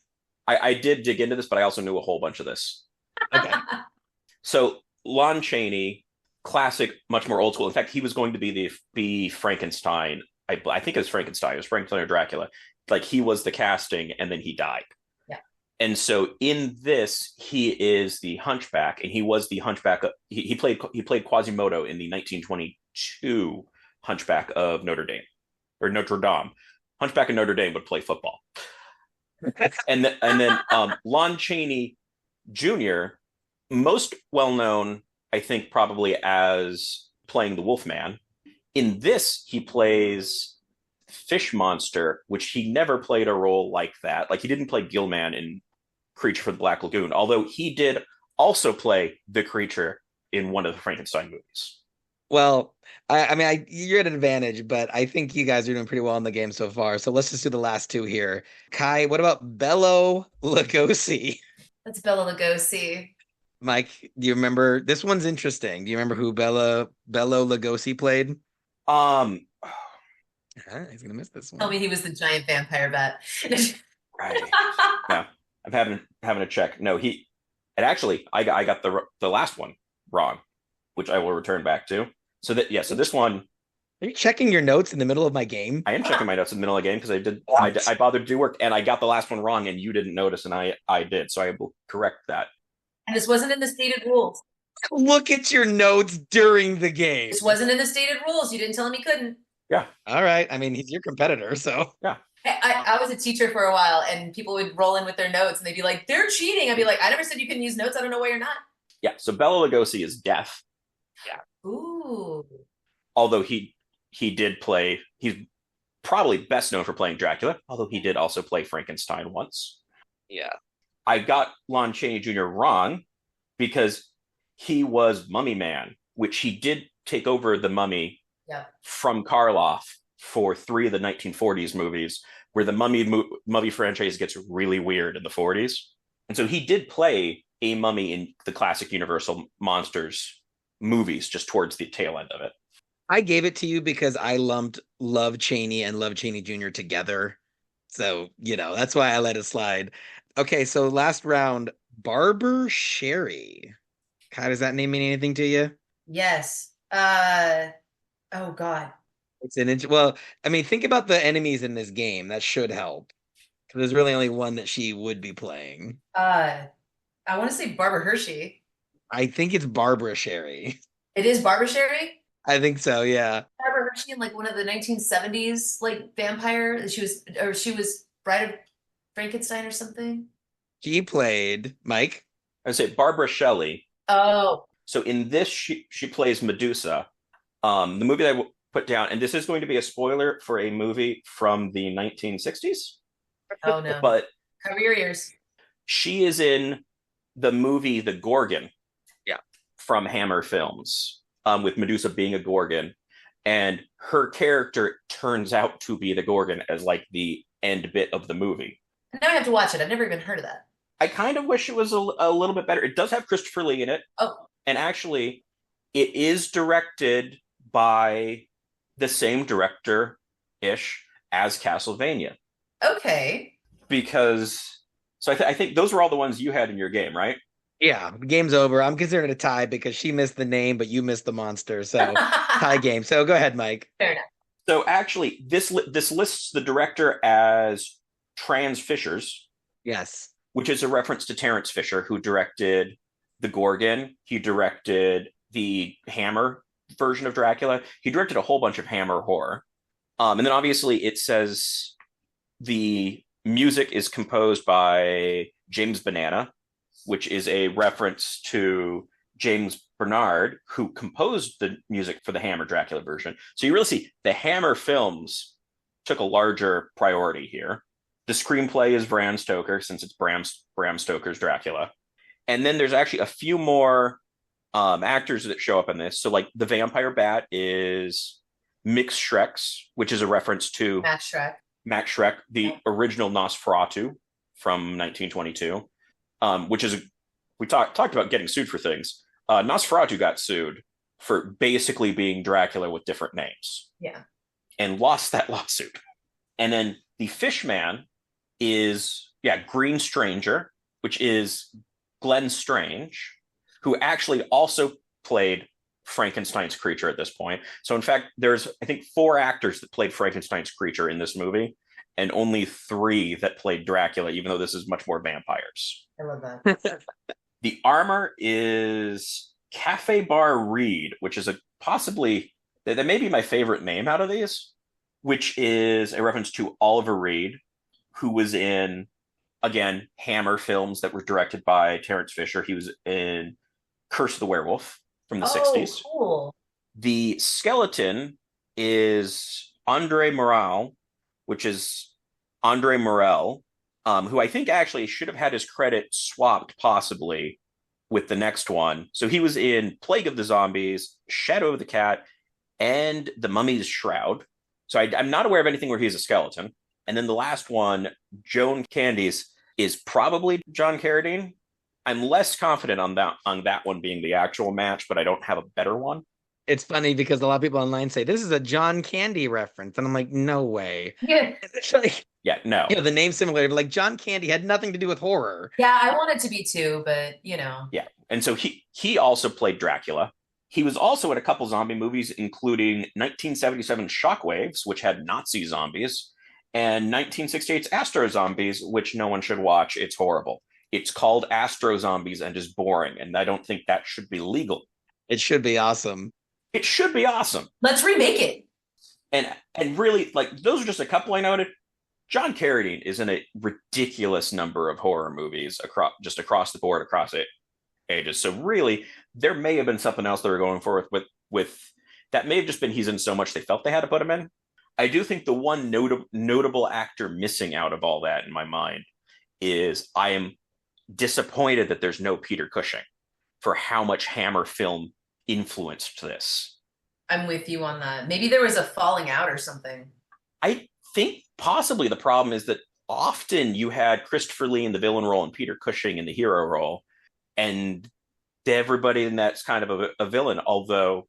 I did dig into this, but I also knew a whole bunch of this. Okay. So Lon Chaney, classic, much more old school. In fact, he was going to be Frankenstein. I think it was Frankenstein. It was Frankenstein or Dracula. Like he was the casting, and then he died. Yeah. And so in this, he is the Hunchback, and he was the Hunchback. He played Quasimodo in the 1922 Hunchback of Notre Dame or Notre Dame. Hunchback of Notre Dame would play football. And then Lon Chaney Jr., most well known, I think, probably as playing the Wolfman. In this, he plays Fish Monster, which he never played a role like that. Like he didn't play Gillman in Creature from the Black Lagoon, although he did also play the creature in one of the Frankenstein movies. Well, you're at an advantage, but I think you guys are doing pretty well in the game so far. So let's just do the last two here. Kai, what about Bela Lugosi? That's Bela Lugosi. Mike, do you remember? This one's interesting. Do you remember who Bela Lugosi played? He's gonna miss this one. Tell me he was the giant vampire bat. Right. No, I'm having a check. No, and actually I got the last one wrong, which I will return back to. So this one. Are you checking your notes in the middle of my game? I am checking my notes in the middle of the game because I bothered to do work and I got the last one wrong and you didn't notice and I did, so I will correct that. And this wasn't in the stated rules. Look at your notes during the game. This wasn't in the stated rules. You didn't tell him he couldn't. Yeah. All right. I mean, he's your competitor, so. Yeah. I was a teacher for a while, and people would roll in with their notes, and they'd be like, "They're cheating." I'd be like, "I never said you couldn't use notes. I don't know why you're not." Yeah. So Bela Lugosi is deaf. Yeah. Ooh. Although he did play. He's probably best known for playing Dracula. Although he did also play Frankenstein once. Yeah. I got Lon Chaney Jr. wrong because he was Mummy Man, which he did take over the Mummy from Karloff for 3 of the 1940s movies, where the Mummy franchise gets really weird in the 40s. And so he did play a mummy in the classic Universal Monsters movies just towards the tail end of it. I gave it to you because I lumped Love Chaney and Love Chaney Jr. together. So, that's why I let it slide. Okay, so last round, Barber Sherry. Kai, does that name mean anything to you? Yes. Oh God. It's think about the enemies in this game. That should help. There's really only one that she would be playing. I want to say Barbara Hershey. I think it's Barbara Sherry. It is Barbara Sherry? I think so, yeah. Barbara Hershey in like one of the 1970s like vampire. She was Bride of Frankenstein or something. She played Mike. I would say Barbara Shelley. Oh. So in this, she plays Medusa. The movie that I put down, and this is going to be a spoiler for a movie from the 1960s. Oh no! But cover your ears. She is in the movie The Gorgon. Yeah. From Hammer Films, with Medusa being a Gorgon, and her character turns out to be the Gorgon as like the end bit of the movie. Now I have to watch it. I've never even heard of that. I kind of wish it was a little bit better. It does have Christopher Lee in it. Oh. And actually, it is directed by the same director-ish as Castlevania. Okay. I think those were all the ones you had in your game, right? Yeah, the game's over. I'm considering it a tie because she missed the name, but you missed the monster. So tie game. So go ahead, Mike. Fair enough. So actually, this lists the director as Trans Fishers. Yes. Which is a reference to Terence Fisher, who directed The Gorgon. He directed the Hammer version of Dracula. He directed a whole bunch of Hammer horror. And then obviously it says the music is composed by James Banana, which is a reference to James Bernard, who composed the music for the Hammer Dracula version. So you really see the Hammer films took a larger priority here. The screenplay is Bram Stoker, since it's Bram Stoker's Dracula. And then there's actually a few more actors that show up in this. So like the Vampire Bat is Mix Shreks, which is a reference to Max Shrek, the original Nosferatu from 1922, which is, we talked about getting sued for things. Nosferatu got sued for basically being Dracula with different names. Yeah. And lost that lawsuit. And then the Fishman is, Green Stranger, which is Glenn Strange, who actually also played Frankenstein's creature at this point. So in fact, there's, I think, 4 actors that played Frankenstein's creature in this movie, and only 3 that played Dracula, even though this is much more vampires. I love that. The armor is Cafe Bar Reed, which is possibly That may be my favorite name out of these, which is a reference to Oliver Reed, who was in, again, Hammer films that were directed by Terrence Fisher. He was in Curse of the Werewolf from the Oh, 60s. cool. The skeleton is Andre Morel, which is Andre Morel, who I think actually should have had his credit swapped possibly with the next one. So he was in Plague of the Zombies, Shadow of the Cat, and The Mummy's Shroud. So I'm not aware of anything where he's a skeleton. And then the last one, Joan Candies, is probably John Carradine. I'm less confident on that one being the actual match, but I don't have a better one. It's funny because a lot of people online say this is a John Candy reference, and I'm like, no way. Yeah. It's like, Yeah, no. the name similar, but like John Candy had nothing to do with horror. Yeah, I want it to be too, but Yeah. And so he also played Dracula. He was also in a couple zombie movies, including 1977 Shockwaves, which had Nazi zombies, and 1968's Astro Zombies, which no one should watch. It's horrible. It's called Astro Zombies and is boring, and I don't think that should be legal. It should be awesome. It should be awesome. let's remake it. And really, like, those are just a couple I noted. John Carradine is in a ridiculous number of horror movies across the board, across ages. So really, there may have been something else they were going for with that may have just been he's in so much they felt they had to put him in. I do think the one notable actor missing out of all that in my mind is I am disappointed that there's no Peter Cushing for how much Hammer film influenced this. I'm with you on that. Maybe there was a falling out or something. I think possibly the problem is that often you had Christopher Lee in the villain role and Peter Cushing in the hero role, and everybody in that's kind of a villain, although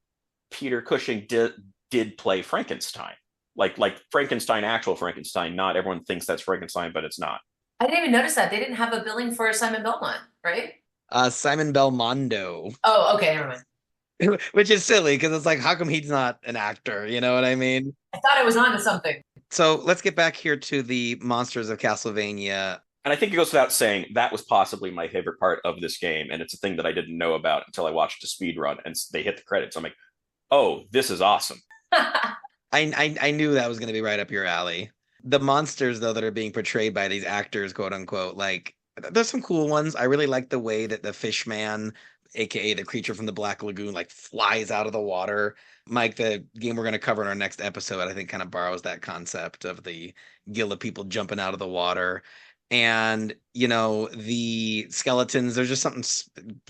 Peter Cushing did play Frankenstein. Like Frankenstein, actual Frankenstein. Not everyone thinks that's Frankenstein, but it's not. I didn't even notice that. They didn't have a billing for Simon Belmont, right? Simon Belmondo. Oh, okay, never mind. Which is silly because it's like, how come he's not an actor? You know what I mean? I thought I was onto something. So let's get back here to the monsters of Castlevania. And I think it goes without saying that was possibly my favorite part of this game, and it's a thing that I didn't know about until I watched a speed run and they hit the credits. I'm like, oh, this is awesome. I knew that was going to be right up your alley. The monsters, though, that are being portrayed by these actors, quote unquote, like, there's some cool ones. I really like the way that the fish man, aka the creature from the Black Lagoon, like flies out of the water. Mike, the game we're going to cover in our next episode, I think kind of borrows that concept of the guild of people jumping out of the water. And, the skeletons, there's just something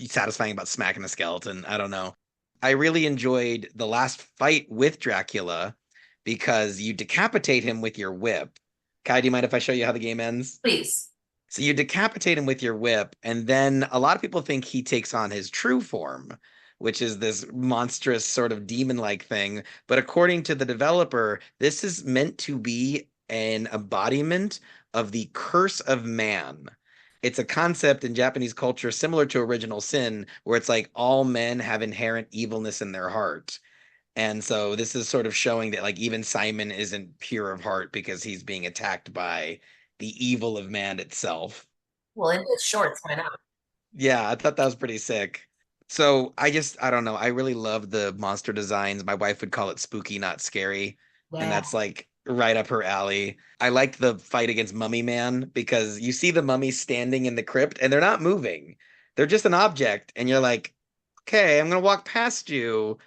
satisfying about smacking a skeleton. I don't know. I really enjoyed the last fight with Dracula because you decapitate him with your whip. Kai, do you mind if I show you how the game ends? Please. So you decapitate him with your whip, and then a lot of people think he takes on his true form, which is this monstrous sort of demon-like thing. But according to the developer, this is meant to be an embodiment of the curse of man. It's a concept in Japanese culture similar to original sin, where it's like all men have inherent evilness in their heart. And so this is sort of showing that like even Simon isn't pure of heart because he's being attacked by the evil of man itself. Well, in his shorts, why not? Yeah, I thought that was pretty sick. So I don't know. I really love the monster designs. My wife would call it spooky, not scary. Yeah. And that's like right up her alley. I liked the fight against Mummy Man because you see the mummy standing in the crypt and they're not moving. They're just an object. And you're like, okay, I'm going to walk past you.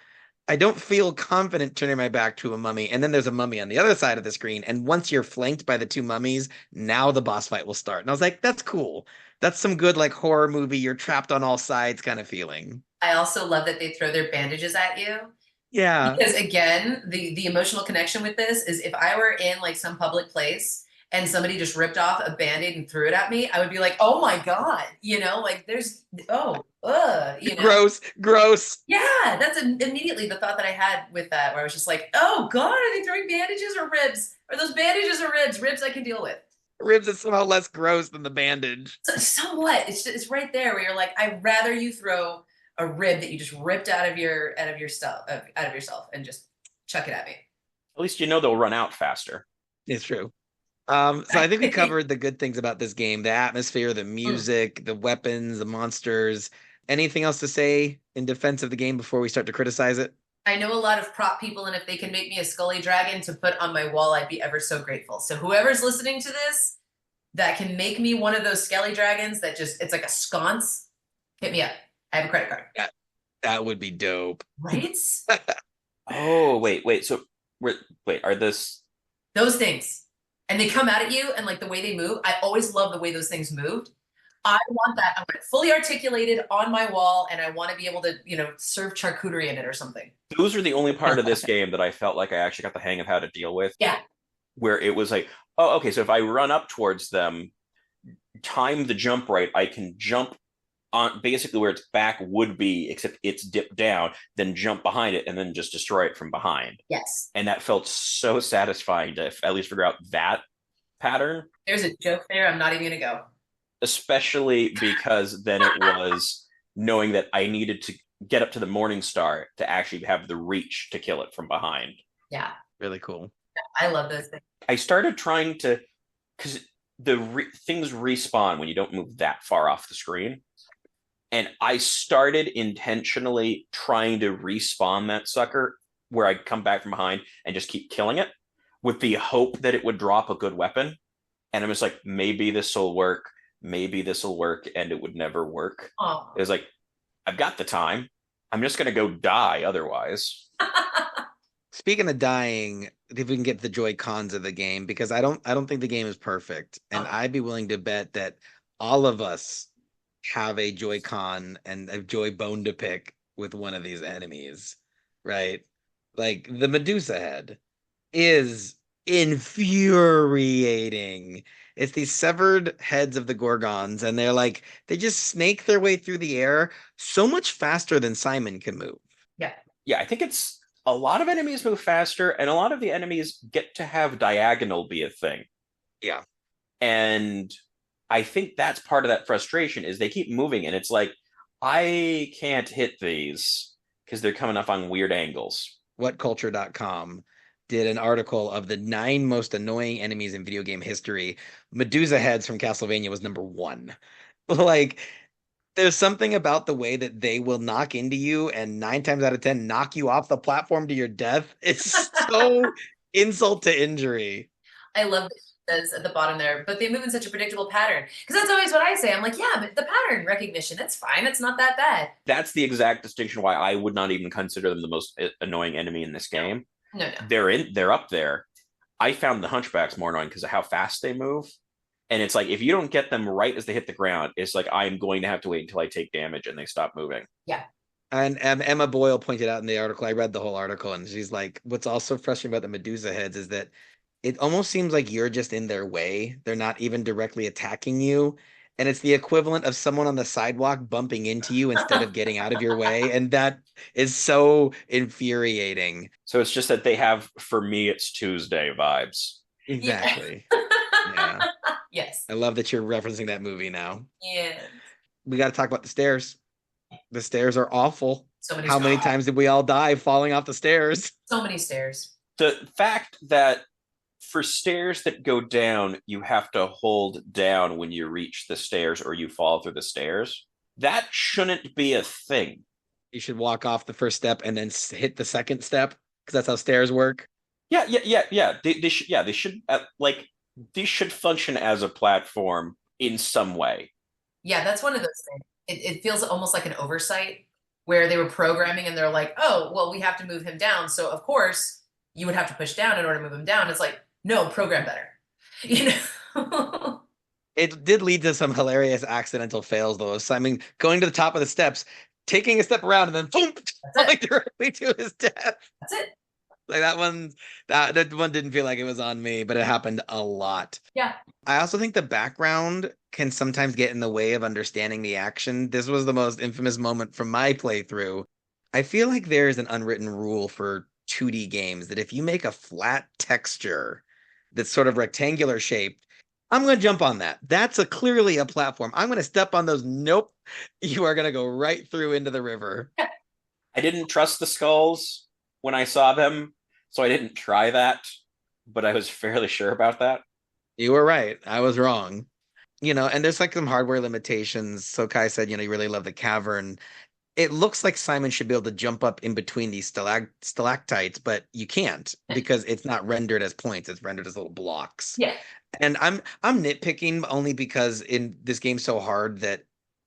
I don't feel confident turning my back to a mummy. And then there's a mummy on the other side of the screen. And once you're flanked by the two mummies, now the boss fight will start. And I was like, that's cool. That's some good like horror movie, you're trapped on all sides kind of feeling. I also love that they throw their bandages at you. Yeah. Because again, the emotional connection with this is if I were in like some public place and somebody just ripped off a Band-Aid and threw it at me, I would be like, oh my God, like there's, Gross. Yeah, that's immediately the thought that I had with that, where I was just like, oh God, are they throwing bandages or ribs? Are those bandages or ribs? Ribs I can deal with. Ribs is somehow less gross than the bandage. Somewhat. It's right there where you're like, I'd rather you throw a rib that you just ripped out of yourself and just chuck it at me. At least they'll run out faster. It's true. So I think we covered the good things about this game, the atmosphere, the music, the weapons, the monsters. Anything else to say in defense of the game before we start to criticize it? I know a lot of prop people, and if they can make me a Scully dragon to put on my wall, I'd be ever so grateful. So whoever's listening to this that can make me one of those Skelly dragons that just, it's like a sconce, hit me up. I have a credit card. That would be dope. Right? Oh, wait. So, wait, are this? Those things. And they come out at you, and like the way they move, I always love the way those things moved. I want that. I want it fully articulated on my wall, and I want to be able to, serve charcuterie in it or something. Those are the only part of this game that I felt like I actually got the hang of how to deal with. Yeah. Where it was like, oh, okay, so if I run up towards them, time the jump right, I can jump on basically where its back would be, except it's dipped down, then jump behind it, and then just destroy it from behind. Yes. And that felt so satisfying to at least figure out that pattern. There's a joke there. I'm not even going to go. Especially because then it was knowing that I needed to get up to the Morning Star to actually have the reach to kill it from behind. Yeah. Really cool. I love those things. I started trying to, because things respawn when you don't move that far off the screen. And I started intentionally trying to respawn that sucker where I'd come back from behind and just keep killing it with the hope that it would drop a good weapon. And I was like, maybe this will work. Maybe this will work. And it would never work. Oh. It was like, I've got the time. I'm just going to go die otherwise. Speaking of dying, if we can get the Joy Cons of the game, because I don't think the game is perfect. And I'd be willing to bet that all of us have a Joy-Con and a Joy bone to pick with one of these enemies, right? Like the Medusa head is infuriating. It's these severed heads of the Gorgons, and they just snake their way through the air so much faster than Simon can move. Yeah. Yeah, I think it's a lot of enemies move faster, and a lot of the enemies get to have diagonal be a thing. Yeah. And I think that's part of that frustration is they keep moving, and it's like, I can't hit these because they're coming up on weird angles. WhatCulture.com did an article of the 9 most annoying enemies in video game history. Medusa heads from Castlevania was number 1. Like, there's something about the way that they will knock into you and 9 times out of 10 knock you off the platform to your death. It's so insult to injury. I love that it says at the bottom there, but they move in such a predictable pattern. Because that's always what I say. I'm like, yeah, but the pattern recognition, it's fine. It's not that bad. That's the exact distinction why I would not even consider them the most annoying enemy in this game. No. They're up there. I found the Hunchbacks more annoying because of how fast they move. And it's like, if you don't get them right as they hit the ground, it's like, I'm going to have to wait until I take damage and they stop moving. Yeah. And Emma Boyle pointed out in the article, I read the whole article, and she's like, what's also frustrating about the Medusa heads is that it almost seems like you're just in their way. They're not even directly attacking you. And it's the equivalent of someone on the sidewalk bumping into you instead of getting out of your way. And that is so infuriating. So it's just that they have, for me, it's Tuesday vibes. Exactly. Yeah. Yes. I love that you're referencing that movie now. Yeah. We got to talk about the stairs. The stairs are awful. How many times did we all die falling off the stairs? So many stairs. The fact that for stairs that go down, you have to hold down when you reach the stairs or you fall through the stairs. That shouldn't be a thing. You should walk off the first step and then hit the second step because that's how stairs work. Yeah. They should these should function as a platform in some way. Yeah, that's one of those things. It feels almost like an oversight where they were programming and they're like, oh, well, we have to move him down. So of course you would have to push down in order to move him down. It's like, no, program better. It did lead to some hilarious accidental fails, though. Simon going to the top of the steps, taking a step around, and then boom, falling directly to his death. That's it. Like that one didn't feel like it was on me, but it happened a lot. Yeah. I also think the background can sometimes get in the way of understanding the action. This was the most infamous moment from my playthrough. I feel like there's an unwritten rule for 2D games that if you make a flat texture that's sort of rectangular shaped, I'm going to jump on that. That's clearly a platform. I'm going to step on those. Nope. You are going to go right through into the river. I didn't trust the skulls when I saw them, so I didn't try that, but I was fairly sure about that. You were right. I was wrong. And there's like some hardware limitations. So Kai said, you really love the cavern. it looks like Simon should be able to jump up in between these stalactites, but you can't because it's not rendered as points, it's rendered as little blocks. Yeah. And I'm nitpicking only because in this game's so hard that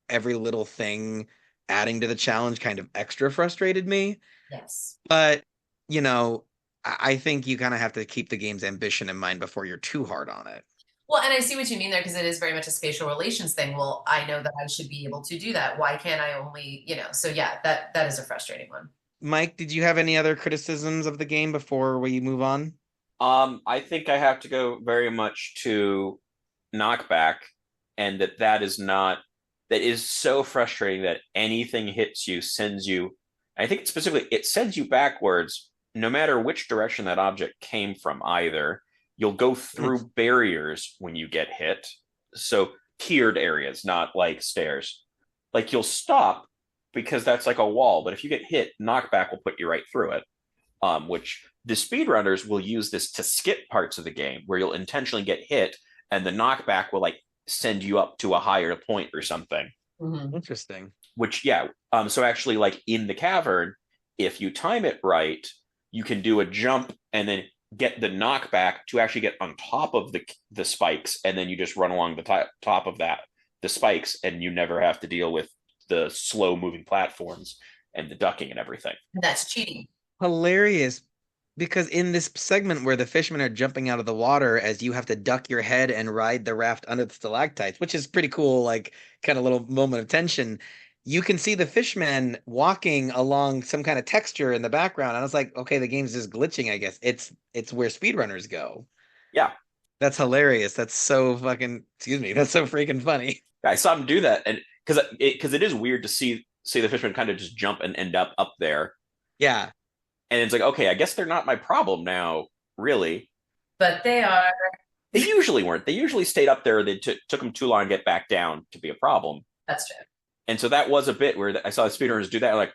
every little thing adding to the challenge kind of extra frustrated me. Yes. But, you know, I think you kind of have to keep the game's ambition in mind before you're too hard on it. Well, and I see what you mean there because it is very much a spatial relations thing. Well, I know that I should be able to do that. Why can't I only, so yeah, that is a frustrating one. Mike, did you have any other criticisms of the game before we move on? I think I have to go very much to knockback, and that is so frustrating that anything hits you, sends you. I think specifically it sends you backwards, no matter which direction that object came from. Either you'll go through barriers when you get hit, so tiered areas, not like stairs. Like you'll stop because that's like a wall, but if you get hit, knockback will put you right through it. Which the speedrunners will use this to skip parts of the game where you'll intentionally get hit and the knockback will like send you up to a higher point or something. Mm-hmm. Interesting. Which, yeah. So actually, like in the cavern, if you time it right, you can do a jump and then get the knockback to actually get on top of the spikes, and then you just run along the top of the spikes, and you never have to deal with the slow moving platforms and the ducking and everything. That's cheating. Hilarious, because in this segment where the fishermen are jumping out of the water as you have to duck your head and ride the raft under the stalactites, which is pretty cool, like kind of little moment of tension, you can see the fishmen walking along some kind of texture in the background. And I was like, okay, the game's just glitching, I guess. It's where speedrunners go. Yeah. That's hilarious. That's so fucking, excuse me, that's so freaking funny. I saw him do that, and because it is weird to see the fishermen kind of just jump and end up there. Yeah. And it's like, okay, I guess they're not my problem now, really. But they are. They usually weren't. They usually stayed up there. They took them too long to get back down to be a problem. That's true. And so that was a bit where I saw the speedrunners do that. I'm like,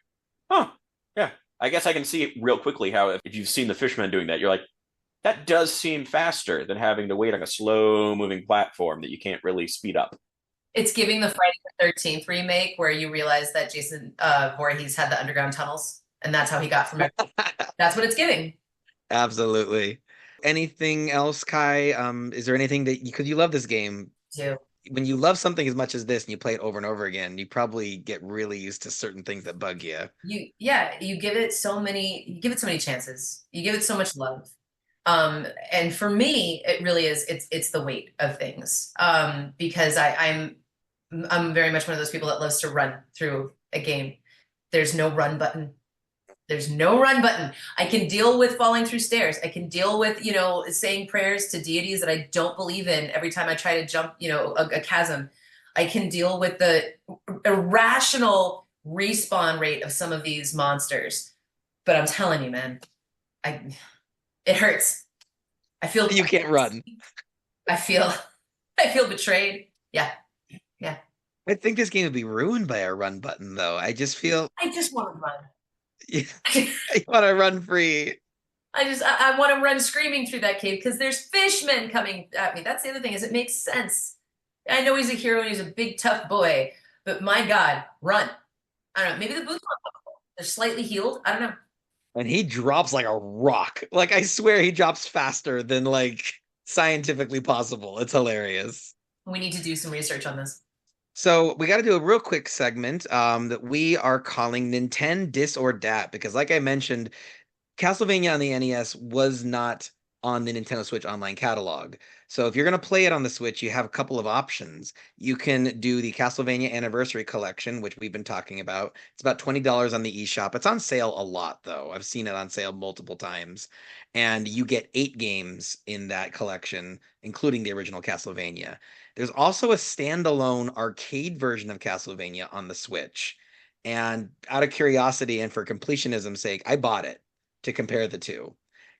huh, yeah. I guess I can see real quickly how if you've seen the fishermen doing that, you're like, that does seem faster than having to wait on a slow moving platform that you can't really speed up. It's giving the Friday the 13th remake where you realize that Jason Voorhees had the underground tunnels, and that's how he got from it. That's what it's giving. Absolutely. Anything else, Kai? Is there anything that because you love this game? Too. When you love something as much as this and you play it over and over again, you probably get really used to certain things that bug you. You give it so many chances. You give it so much love. And for me, it really is, it's the weight of things. Because I'm very much one of those people that loves to run through a game. There's no run button. There's no run button. I can deal with falling through stairs. I can deal with, saying prayers to deities that I don't believe in every time I try to jump, a chasm. I can deal with the irrational respawn rate of some of these monsters. But I'm telling you, man, it hurts. I feel you can't run. I feel betrayed. Yeah. I think this game would be ruined by a run button, though. I just feel I just want to run. I want to run free. I want to run screaming through that cave because there's fishmen coming at me. That's the other thing is it makes sense. I know he's a hero and he's a big tough boy, but my God, run. I don't know. Maybe the boots they're slightly healed. I don't know. And he drops like a rock. Like I swear he drops faster than like scientifically possible. It's hilarious. We need to do some research on this. So we got to do a real quick segment that we are calling NintenDISorDAT because, like I mentioned, Castlevania on the NES was not on the Nintendo Switch Online catalog. So if you're going to play it on the Switch, you have a couple of options. You can do the Castlevania Anniversary Collection, which we've been talking about. It's about $20 on the eShop. It's on sale a lot, though. I've seen it on sale multiple times. And you get 8 games in that collection, including the original Castlevania. There's also a standalone arcade version of Castlevania on the Switch. And out of curiosity and for completionism's sake, I bought it to compare the two.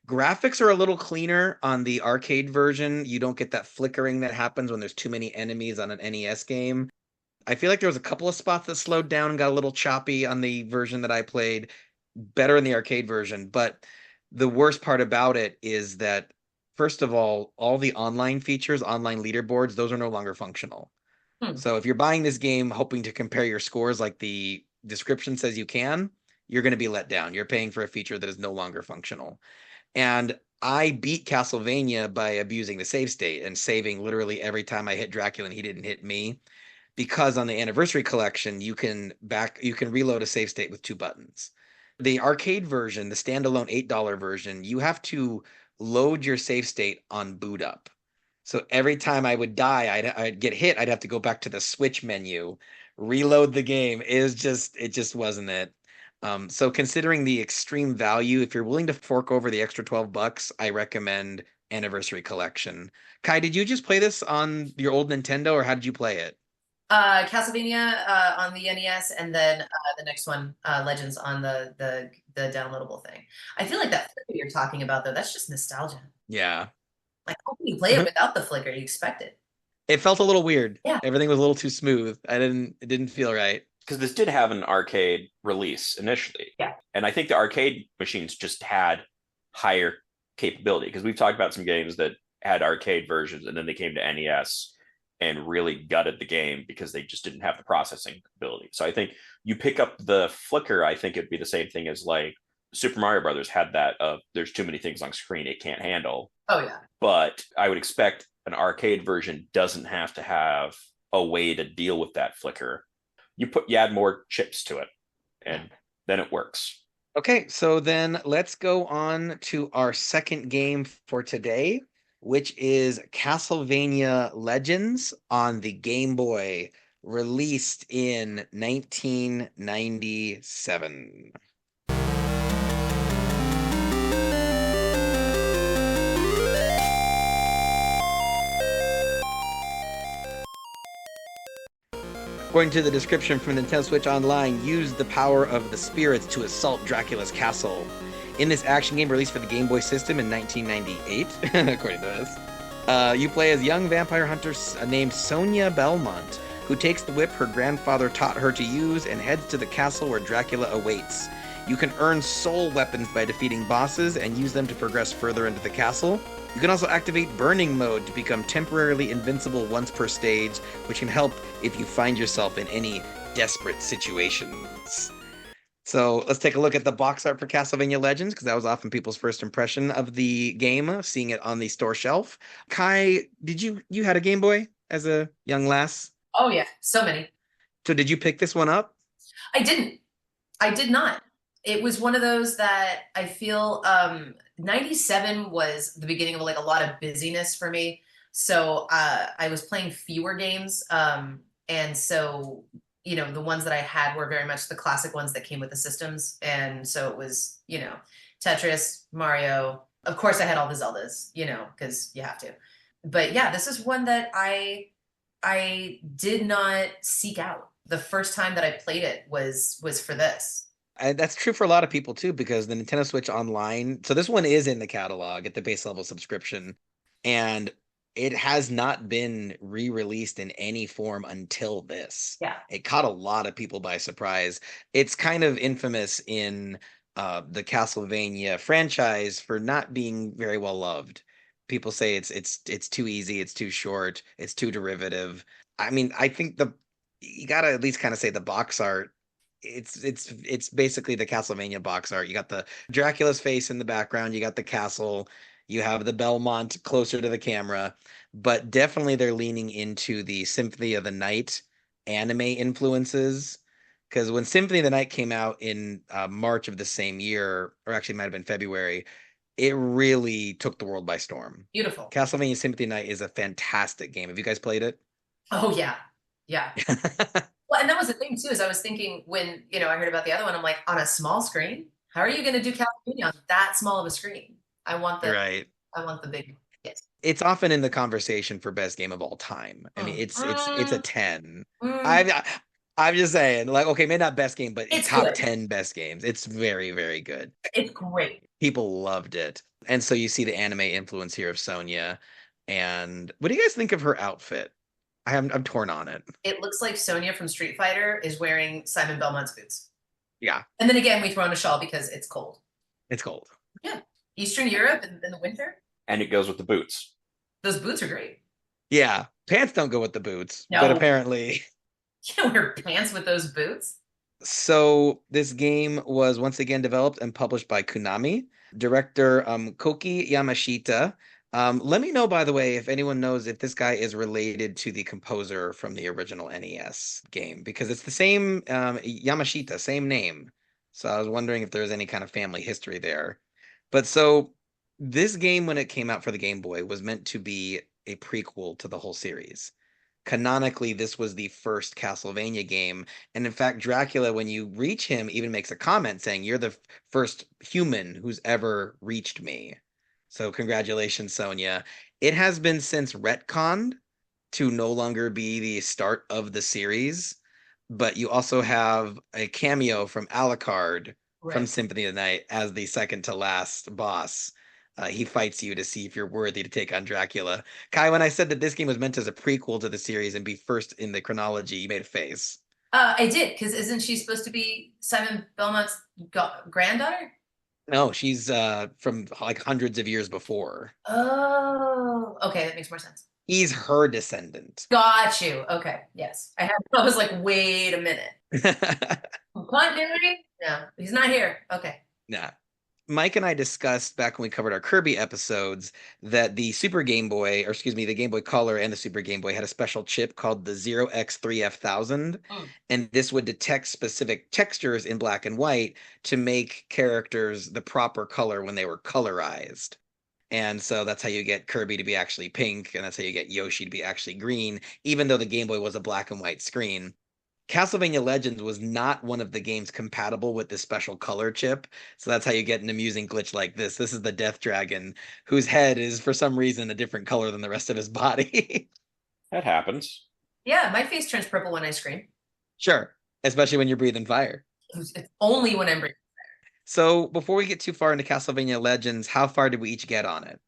Graphics are a little cleaner on the arcade version. You don't get that flickering that happens when there's too many enemies on an NES game. I feel like there was a couple of spots that slowed down and got a little choppy on the version that I played. Better in the arcade version. But the worst part about it is that, first of all the online features, online leaderboards, those are no longer functional. So if you're buying this game hoping to compare your scores like the description says you can, you're going to be let down. You're paying for a feature that is no longer functional. And I beat Castlevania by abusing the save state and saving literally every time I hit Dracula and he didn't hit me, because on the Anniversary Collection you can reload a save state with 2 buttons. The arcade version, the standalone $8 version, you have to load your save state on boot up. So every time I would die, I'd get hit, I'd have to go back to the Switch menu, reload the game. It just wasn't it. So considering the extreme value, if you're willing to fork over the extra $12, I recommend Anniversary Collection. Kai, did you just play this on your old Nintendo, or how did you play it? Castlevania on the NES, and then the next one, Legends on the downloadable thing. I feel like that flicker you're talking about, though, that's just nostalgia. Yeah. Like, how can you play it without the flicker? You expect it. It felt a little weird. Yeah. Everything was a little too smooth. It didn't feel right. Because this did have an arcade release initially. Yeah. And I think the arcade machines just had higher capability, because we've talked about some games that had arcade versions and then they came to NES and really gutted the game because they just didn't have the processing ability. So I think you pick up the flicker, I think it'd be the same thing as like Super Mario Brothers had that of there's too many things on screen it can't handle. Oh, yeah. But I would expect an arcade version doesn't have to have a way to deal with that flicker. You add more chips to it, and then it works. Okay, so then let's go on to our second game for today, which is Castlevania Legends on the Game Boy, released in 1997. According to the description from Nintendo Switch Online, use the power of the spirits to assault Dracula's castle. In this action game released for the Game Boy system in 1998, according to this, you play as young vampire hunter named Sonia Belmont, who takes the whip her grandfather taught her to use and heads to the castle where Dracula awaits. You can earn soul weapons by defeating bosses and use them to progress further into the castle. You can also activate Burning Mode to become temporarily invincible once per stage, which can help if you find yourself in any desperate situations. So let's take a look at the box art for Castlevania Legends, because that was often people's first impression of the game, seeing it on the store shelf. Kai, you had a Game Boy as a young lass? Oh, yeah. So many. So did you pick this one up? I didn't. I did not. It was one of those that I feel 97 was the beginning of like a lot of busyness for me. So I was playing fewer games. And so, you know, the ones that I had were very much the classic ones that came with the systems. And so it was, you know, Tetris, Mario. Of course, I had all the Zeldas, you know, because you have to. But yeah, this is one that I did not seek out. The first time that I played it was for this. That's true for a lot of people too, because the Nintendo Switch Online, so this one is in the catalog at the base level subscription, and it has not been re-released in any form until this. Yeah. It caught a lot of people by surprise. It's kind of infamous in the Castlevania franchise for not being very well loved. People say it's too easy, it's too short, it's too derivative. I mean, I think you gotta at least kind of say the box art. It's basically the Castlevania box art. You got the Dracula's face in the background, you got the castle, you have the Belmont closer to the camera, but definitely they're leaning into the Symphony of the Night anime influences. Because when Symphony of the Night came out in March of the same year, or actually it might have been February, it really took the world by storm. Beautiful. Castlevania Symphony of the Night is a fantastic game. Have you guys played it? Oh, yeah. Yeah. Well, and that was the thing too, is I was thinking when, you know, I heard about the other one, I'm like, on a small screen? How are you going to do Castlevania on that small of a screen? I want the big. Yes. It's often in the conversation for best game of all time. I mean, it's a 10. I'm just saying, like, okay, maybe not best game, but It's top good. 10 best games. It's very, very good. It's great. People loved it. And so you see the anime influence here of Sonia. And what do you guys think of her outfit? I'm torn on it. It looks like Sonia from Street Fighter is wearing Simon Belmont's boots. Yeah. And then again, we throw in a shawl because it's cold. It's cold. Yeah. Eastern Europe in the winter. And it goes with the boots. Those boots are great. Yeah. Pants don't go with the boots. No. But apparently. You can't wear pants with those boots. So this game was once again developed and published by Konami. Director Koki Yamashita. Let me know, by the way, if anyone knows if this guy is related to the composer from the original NES game, because it's the same Yamashita, same name. So I was wondering if there's any kind of family history there. But so this game, when it came out for the Game Boy, was meant to be a prequel to the whole series. Canonically, this was the first Castlevania game. And in fact, Dracula, when you reach him, even makes a comment saying, "You're the first human who's ever reached me." So, congratulations, Sonia. It has been since retconned to no longer be the start of the series, but you also have a cameo from Alucard from Right. Symphony of the Night as the second to last boss. He fights you to see if you're worthy to take on Dracula. Kai, when I said that this game was meant as a prequel to the series and be first in the chronology, you made a face. I did, because isn't she supposed to be Simon Belmont's granddaughter? No, she's from like hundreds of years before. Oh, okay, that makes more sense. He's her descendant. Got you. Okay, yes. I was like, wait a minute. Continuity? No, he's not here. Okay. Nah. Mike and I discussed back when we covered our Kirby episodes that the Super Game Boy, or excuse me, the Game Boy Color and the Super Game Boy had a special chip called the 0x3F1000, and this would detect specific textures in black and white to make characters the proper color when they were colorized. And so that's how you get Kirby to be actually pink, and that's how you get Yoshi to be actually green, even though the Game Boy was a black and white screen. Castlevania Legends was not one of the games compatible with this special color chip. So that's how you get an amusing glitch like this. This is the Death Dragon, whose head is for some reason a different color than the rest of his body. That happens. Yeah, my face turns purple when I scream. Sure, especially when you're breathing fire. It's only when I'm breathing. So before we get too far into Castlevania Legends, how far did we each get on it?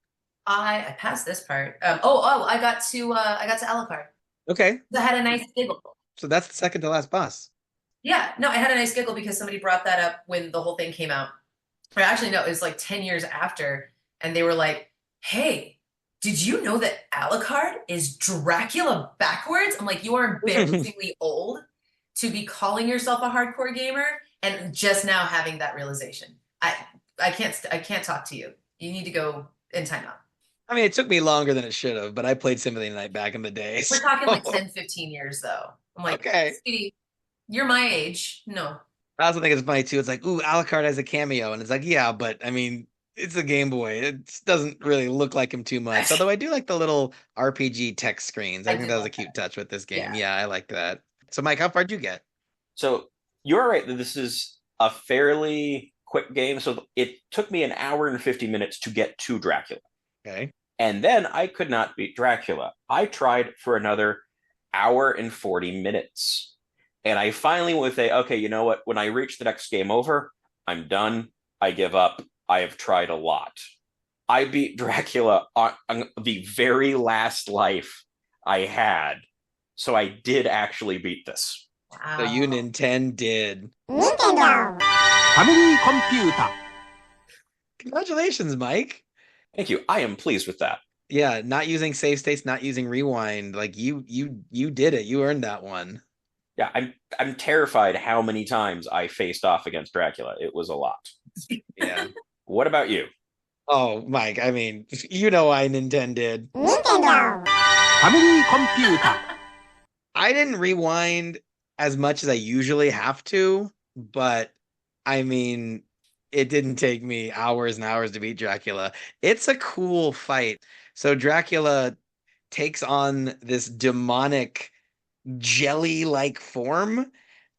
I passed this part. I got to Alucard. Okay, I had a nice giggle. so that's the second to last boss. Yeah, no, I had a nice giggle because somebody brought that up when the whole thing came out. Or actually, no, it was like 10 years after, and they were like, "Hey, did you know that Alucard is Dracula backwards?" I'm like, "You are embarrassingly old to be calling yourself a hardcore gamer and just now having that realization. I can't talk to you. You need to go in timeout." I mean, it took me longer than it should have, but I played Symphony of the Night back in the day. We're talking like so- 10, 15 years though. I'm like, Okay. "Sweetie, you're my age. No." I also think it's funny too. It's like, ooh, Alucard has a cameo, and it's like, yeah, but I mean, it's a Game Boy. It doesn't really look like him too much. Although I do like the little RPG text screens. I think did that was a like cute that. touch with this game. Yeah. Yeah, I like that. So, Mike, how far'd you get? So you're right that this is a fairly quick game. So it took me an hour and 50 minutes to get to Dracula. Okay. And then I could not beat Dracula. I tried for another hour and 40 minutes. And I finally went with okay, you know what? When I reach the next game over, I'm done. I give up. I have tried a lot. I beat Dracula on the very last life I had. So I did actually beat this. So you Wow. Nintendo did. ファミリーコンピュータ Congratulations, Mike. Thank you. I am pleased with that. Yeah, not using save states, not using rewind. Like you did it. You earned that one. Yeah, I'm terrified how many times I faced off against Dracula. It was a lot. Yeah. What about you? Oh, Mike, I mean, you know I Nintendo did. ファミリーコンピュータ I didn't rewind as much as I usually have to, but I mean, it didn't take me hours and hours to beat Dracula. It's a cool fight. So Dracula takes on this demonic jelly-like form,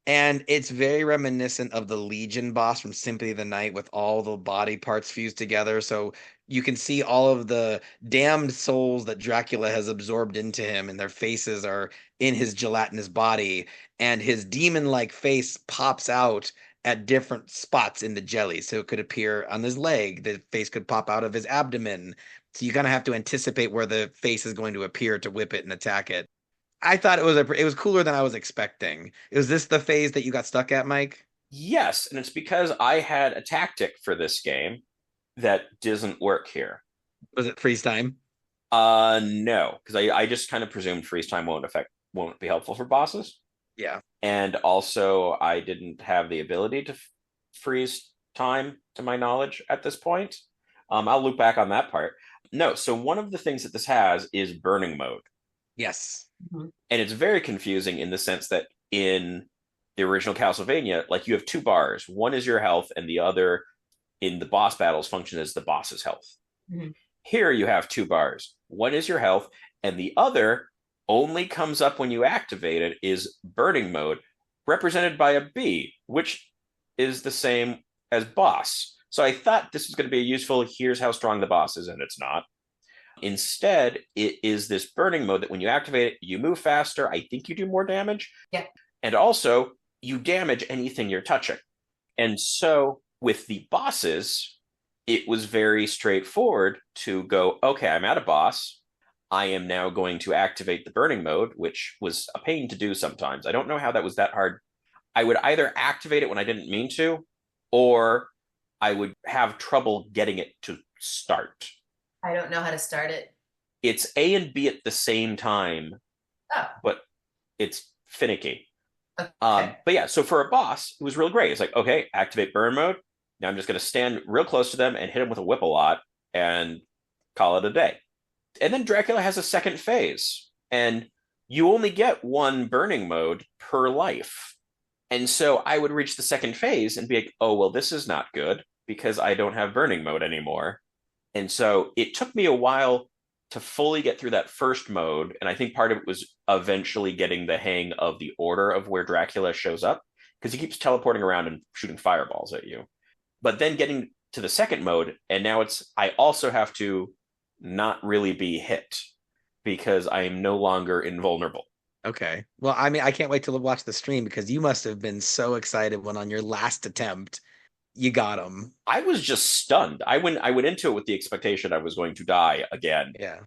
and it's very reminiscent of the Legion boss from Symphony of the Night with all the body parts fused together. So you can see all of the damned souls that Dracula has absorbed into him, and their faces are in his gelatinous body, and his demon-like face pops out at different spots in the jelly. So it could appear on his leg, the face could pop out of his abdomen. So you kind of have to anticipate where the face is going to appear to whip it and attack it. I thought it was cooler than I was expecting. Is this the phase that you got stuck at, Mike? Yes, and it's because I had a tactic for this game that doesn't work here. Was it freeze time? No, because I just kind of presumed freeze time won't be helpful for bosses. Yeah. And also, I didn't have the ability to freeze time, to my knowledge, at this point. I'll loop back on that part. No, so one of the things that this has is burning mode. Yes. Mhm. And it's very confusing in the sense that in the original Castlevania, like you have two bars. One is your health, and the other in the boss battles function as the boss's health. Mhm. Here you have two bars. One is your health, and the other only comes up when you activate it is burning mode, represented by a B, which is the same as boss. So I thought this was going to be a useful, here's how strong the boss is, and it's not. Instead, it is this burning mode that when you activate it, you move faster. I think you do more damage. Yeah. And also, you damage anything you're touching. And so with the bosses, it was very straightforward to go, okay, I'm at a boss. I am now going to activate the burning mode, which was a pain to do sometimes. I don't know how that was that hard. I would either activate it when I didn't mean to, or I would have trouble getting it to start. I don't know how to start it. It's A and B at the same time, Oh, but it's finicky. okay. But yeah, so for a boss, it was really great. It's like, okay, activate burn mode. Now I'm just going to stand real close to them and hit them with a whip a lot and call it a day. And then Dracula has a second phase, and you only get one burning mode per life. And so I would reach the second phase and be like, oh, well, this is not good because I don't have burning mode anymore. And so it took me a while to fully get through that first mode. And I think part of it was eventually getting the hang of the order of where Dracula shows up, because he keeps teleporting around and shooting fireballs at you. But then getting to the second mode, and now I also have to not really be hit because I am no longer invulnerable. Okay. Well, I mean, I can't wait to watch the stream because you must have been so excited when on your last attempt you got him. I was just stunned. I went into it with the expectation I was going to die again. Yeah.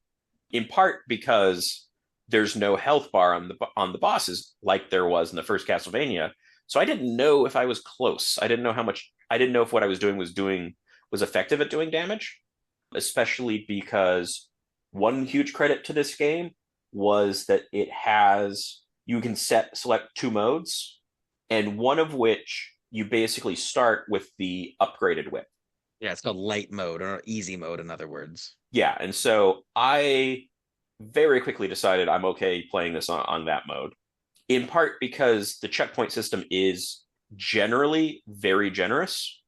In part because there's no health bar on the bosses like there was in the first Castlevania. So I didn't know if I was close. I didn't know how much. I didn't know if what I was doing was effective at doing damage, especially because one huge credit to this game was that you can select two modes, and one of which you basically start with the upgraded whip. Yeah, it's called light mode or easy mode, in other words. Yeah, and so I very quickly decided I'm okay playing this on that mode, in part because the checkpoint system is generally very generous.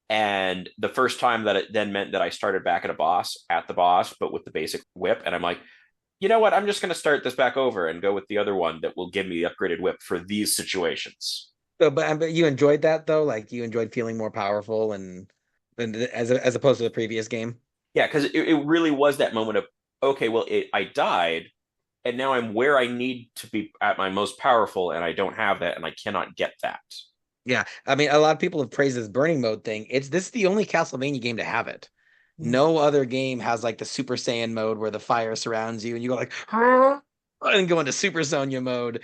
And the first time that it then meant that I started back at the boss, but with the basic whip. And I'm like, you know what? I'm just going to start this back over and go with the other one that will give me the upgraded whip for these situations. So, but you enjoyed that though? Like you enjoyed feeling more powerful and as opposed to the previous game? Yeah, because it really was that moment of, okay, well, I died, and now I'm where I need to be at my most powerful, and I don't have that, and I cannot get that. Yeah. I mean, a lot of people have praised this burning mode thing. This is the only Castlevania game to have it. No other game has like the Super Saiyan mode where the fire surrounds you and you go like and go into Super Sonia mode.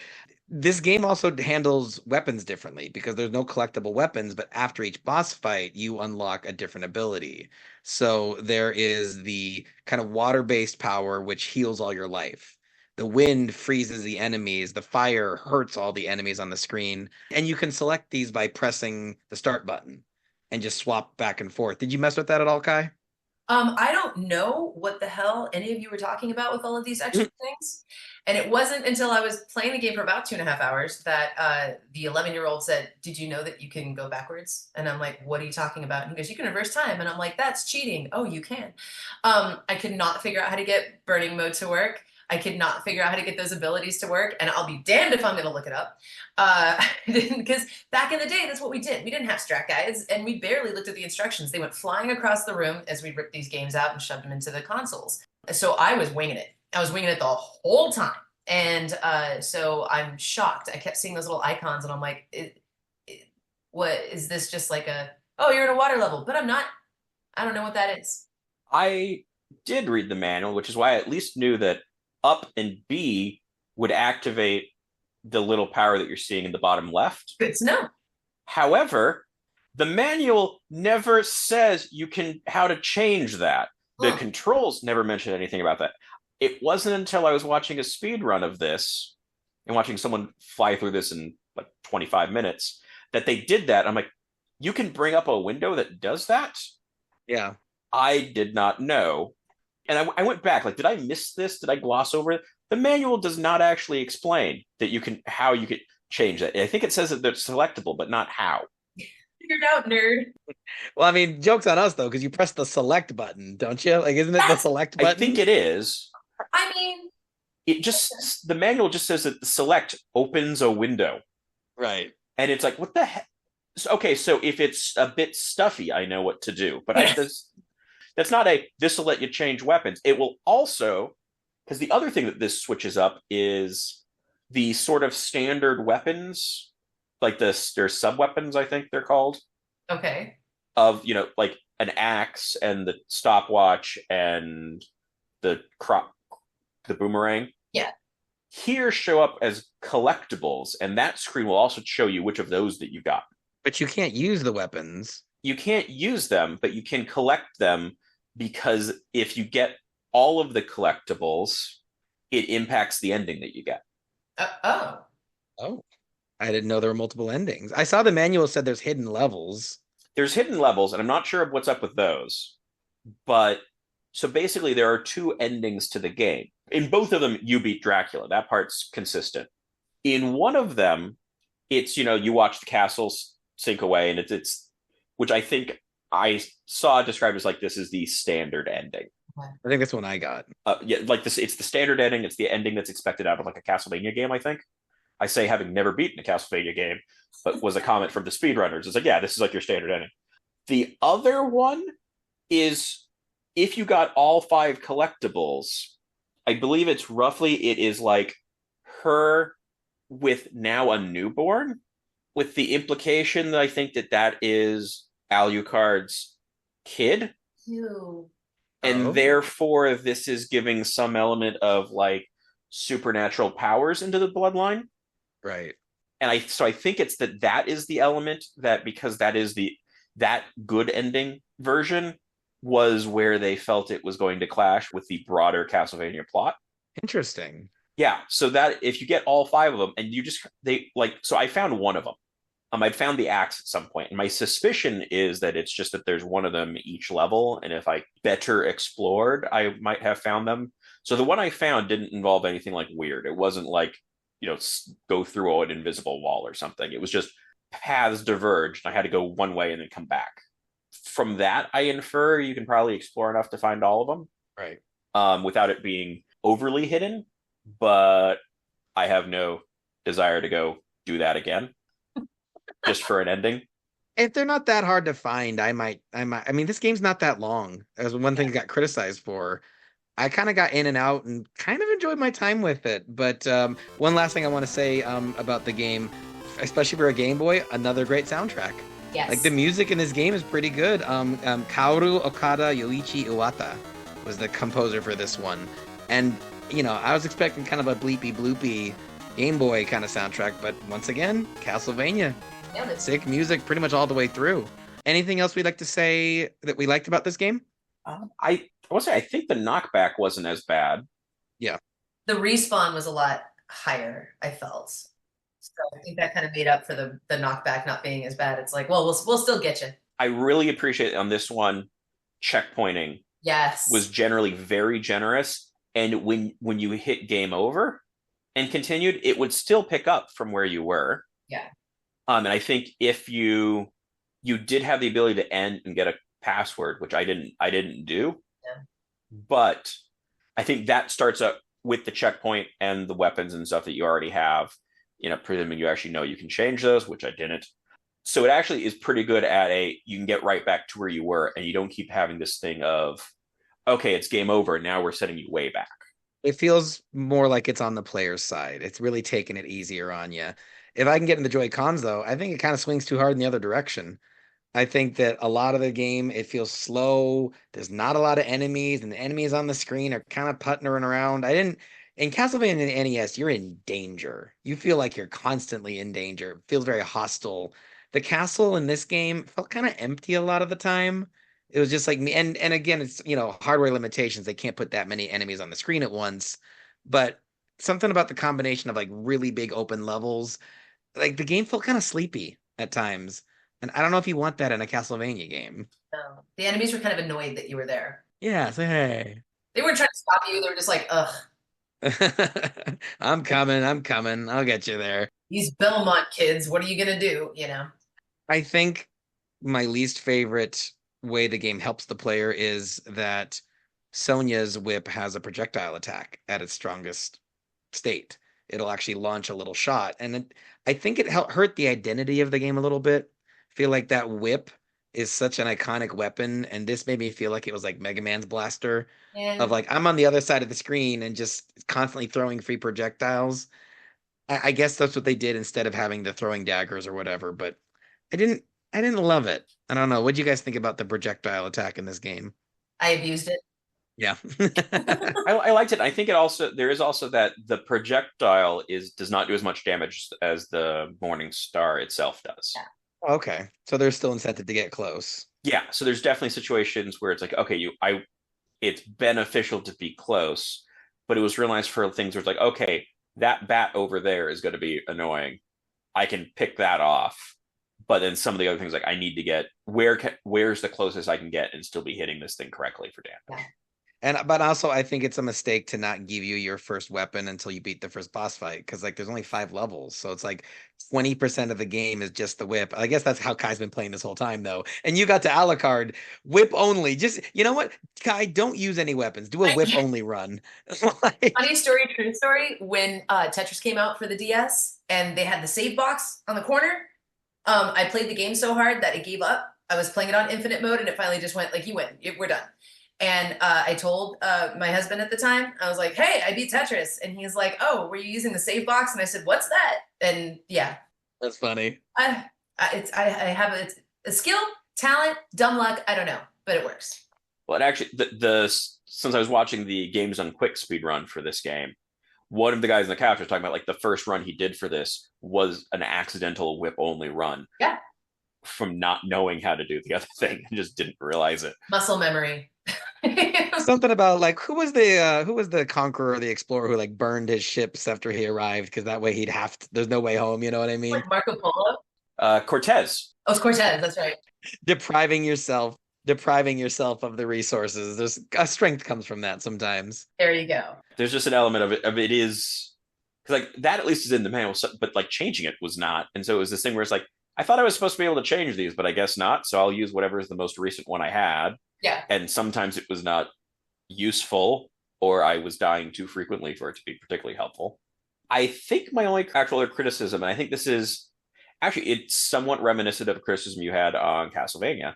This game also handles weapons differently because there's no collectible weapons, but after each boss fight, you unlock a different ability. So there is the kind of water-based power which heals all your life. The wind freezes the enemies, the fire hurts all the enemies on the screen, and you can select these by pressing the start button and just swap back and forth. Did you mess with that at all, Kai? I don't know what the hell any of you were talking about with all of these extra things. And it wasn't until I was playing the game for about 2.5 hours that the 11-year-old said, "Did you know that you can go backwards?" And I'm like, "What are you talking about?" And he goes, "You can reverse time." And I'm like, "That's cheating." "Oh, you can." I could not figure out how to get burning mode to work. I could not figure out how to get those abilities to work, and I'll be damned if I'm going to look it up. Because back in the day, that's what we did. We didn't have strat guides, and we barely looked at the instructions. They went flying across the room as we ripped these games out and shoved them into the consoles. So I was winging it. I was winging it the whole time. And so I'm shocked. I kept seeing those little icons, and I'm like, what is this? Just like oh, you're in a water level, but I'm not. I don't know what that is. I did read the manual, which is why I at least knew that up and B would activate the little power that you're seeing in the bottom left. Good to know. However, the manual never says how to change that. The controls never mention anything about that. It wasn't until I was watching a speed run of this and watching someone fly through this in like 25 minutes, that they did that. I'm like, you can bring up a window that does that? Yeah. I did not know. And I went back, like, did I miss this? Did I gloss over it? The manual does not actually explain that how you could change that. I think it says that they're selectable, but not how. Figured out, nerd. Well, I mean, joke's on us though, because you press the select button, don't you? Like, isn't it the That's- select I button? think it is. I mean, The manual just says that the select opens a window. Right. And it's like, what the heck? Okay, so if it's a bit stuffy, I know what to do. But that's not this will let you change weapons. It will also, because the other thing that this switches up is the sort of standard weapons, like there's sub weapons, I think they're called, okay. of, like an axe and the stopwatch and the boomerang. Yeah. Here show up as collectibles, and that screen will also show you which of those that you got. But you can't use the weapons. You can't use them, but you can collect them, because if you get all of the collectibles, it impacts the ending that you get. Oh. Oh. I didn't know there were multiple endings. I saw the manual said there's hidden levels. There's hidden levels, and I'm not sure what's up with those. But so basically, there are two endings to the game. In both of them, you beat Dracula. That part's consistent. In one of them, it's, you watch the castles sink away, and it's which I think I saw described as like, this is the standard ending. I think that's one I got. Yeah, like this, it's the standard ending. It's the ending that's expected out of like a Castlevania game, I think. I say, having never beaten a Castlevania game, but was a comment from the speedrunners. It's like, yeah, this is like your standard ending. The other one is, if you got all 5 collectibles, I believe it is like her with now a newborn, with the implication that I think that is Alucard's kid. Ew. And therefore, this is giving some element of like supernatural powers into the bloodline. Right. And I think it's that is the element, that because that is that good ending version was where they felt it was going to clash with the broader Castlevania plot. Interesting. Yeah, so that if you get all 5 of them, and so I found one of them. I'd found the axe at some point, and my suspicion is that it's just that there's one of them each level, and if I better explored, I might have found them. So the one I found didn't involve anything like weird. It wasn't like, go through an invisible wall or something. It was just paths diverged, and I had to go one way and then come back. From that, I infer you can probably explore enough to find all of them. Right. Without it being overly hidden, but I have no desire to go do that again just for an ending. If they're not that hard to find, I might. I mean, this game's not that long. As one thing it got criticized for. I kind of got in and out and kind of enjoyed my time with it. But one last thing I want to say about the game, especially for a Game Boy, another great soundtrack. Yes. Like, the music in this game is pretty good. Kaoru Okada Yoichi Iwata was the composer for this one. And, I was expecting kind of a bleepy bloopy Game Boy kind of soundtrack, but once again, Castlevania. Yeah, Sick music pretty much all the way through. Anything else we'd like to say that we liked about this game? I will say, I think the knockback wasn't as bad. Yeah. The respawn was a lot higher, I felt. So I think that kind of made up for the knockback not being as bad. It's like, well, we'll still get you. I really appreciate on this one, checkpointing was generally very generous. And when you hit game over and continued, it would still pick up from where you were. Yeah. And I think if you did have the ability to end and get a password, which I didn't do. Yeah. But I think that starts up with the checkpoint and the weapons and stuff that you already have, presuming you actually know you can change those, which I didn't. So it actually is pretty good at you can get right back to where you were, and you don't keep having this thing of, okay, it's game over, now we're setting you way back. It feels more like it's on the player's side. It's really taking it easier on you. If I can get in the Joy-Cons, though, I think it kind of swings too hard in the other direction. I think that a lot of the game, it feels slow. There's not a lot of enemies, and the enemies on the screen are kind of puttering around. In Castlevania and NES, you're in danger. You feel like you're constantly in danger. It feels very hostile. The castle in this game felt kind of empty a lot of the time. It was just like me, and again, it's hardware limitations. They can't put that many enemies on the screen at once. But something about the combination of like really big open levels. Like the game felt kind of sleepy at times. And I don't know if you want that in a Castlevania game. No. The enemies were kind of annoyed that you were there. Yeah, say hey. They weren't trying to stop you. They were just like, ugh, I'm coming, I'm coming. I'll get you there. these Belmont kids, what are you gonna do? You know? I think my least favorite way the game helps the player is that Sonia's whip has a projectile attack at its strongest state. It'll actually launch a little shot, and I think it hurt the identity of the game a little bit. I feel like that whip is such an iconic weapon, and this made me feel like it was like Mega Man's blaster of And like I'm on the other side of the screen and just constantly throwing free projectiles. I guess that's what they did instead of having the throwing daggers or whatever, but I didn't I didn't love it. I don't know. What do you guys think about the projectile attack in this game? I abused it. Yeah. I liked it. I think it also there is also that the projectile does not do as much damage as the Morning Star itself does. Yeah. Okay. So there's still incentive to get close. Yeah, so there's definitely situations where it's like, okay, it's beneficial to be close, but it was real nice for things where it's like, okay, that bat over there is going to be annoying. I can pick that off. But then some of the other things, like I need to get where's the closest I can get and still be hitting this thing correctly for damage. But also I think it's a mistake to not give you your first weapon until you beat the first boss fight because like there's only 5 levels. So it's like 20% of the game is just the whip. I guess that's how Kai's been playing this whole time though. And you got to Alucard whip only. Just you know what? Kai, don't use any weapons. Do a whip only run. Like, Funny story, true story. When Tetris came out for the DS and they had the save box on the corner, I played the game so hard that it gave up. I was playing it on infinite mode and it finally just went like, you win, we're done. And I told my husband at the time, I was like, hey, I beat Tetris. And he's like, oh, were you using the save box? And I said, what's that? And yeah. that's funny. I have a skill, talent, dumb luck. I don't know, but it works. Well, it actually, since I was watching the Games on Quick speed run for this game, one of the guys in the couch was talking about like the first run he did for this was an accidental whip only run. Yeah. From not knowing how to do the other thing and just didn't realize it. Muscle memory. Something about like who was the conqueror or the explorer who like burned his ships after he arrived because that way he'd have to, there's no way home, you know what I mean? Like Marco Polo? Cortez. Oh, it's Cortez, that's right. Depriving yourself of the resources. There's a strength comes from that sometimes. There you go. There's just an element of it is because like that at least is in the manual, but like changing it was not. And so it was this thing where it's like, I thought I was supposed to be able to change these, but I guess not. So I'll use whatever is the most recent one I had. Yeah. And sometimes it was not useful or I was dying too frequently for it to be particularly helpful. I think my only actual criticism, and I think this is actually, it's somewhat reminiscent of a criticism you had on Castlevania,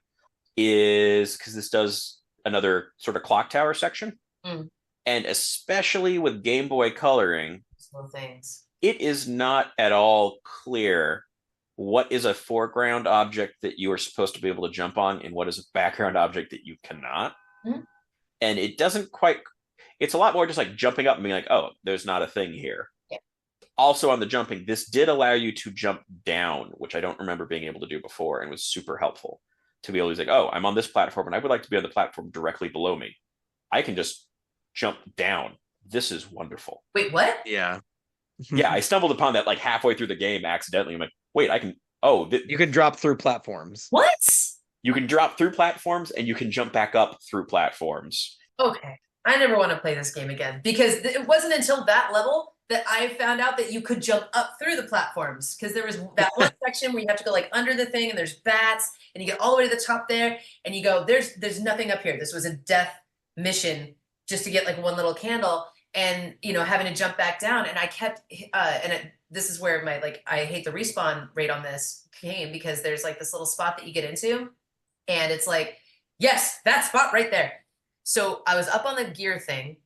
is because this does another sort of clock tower section. Mm. And especially with Game Boy coloring, Small things. it is not at all clear what is a foreground object that you are supposed to be able to jump on and what is a background object that you cannot. Mm-hmm. And it doesn't quite, it's a lot more just like jumping up and being like, oh, there's not a thing here. Yeah. Also on the jumping, this did allow you to jump down, which I don't remember being able to do before and was super helpful to be able to be like, oh, I'm on this platform and I would like to be on the platform directly below me. I can just jump down. This is wonderful. Wait, what? Yeah. Yeah, I stumbled upon that like halfway through the game accidentally. I'm like, wait, I can. You can drop through platforms. What? You can drop through platforms and you can jump back up through platforms. Okay. I never want to play this game again because it wasn't until that level that I found out that you could jump up through the platforms because there was that one section where you have to go like under the thing and there's bats and you get all the way to the top there and you go, there's nothing up here. This was a death mission just to get like one little candle and, you know, having to jump back down. And I kept, this is where my, like, I hate the respawn rate on this came because there's like this little spot that you get into and it's like, yes, that spot right there. So I was up on the gear thing,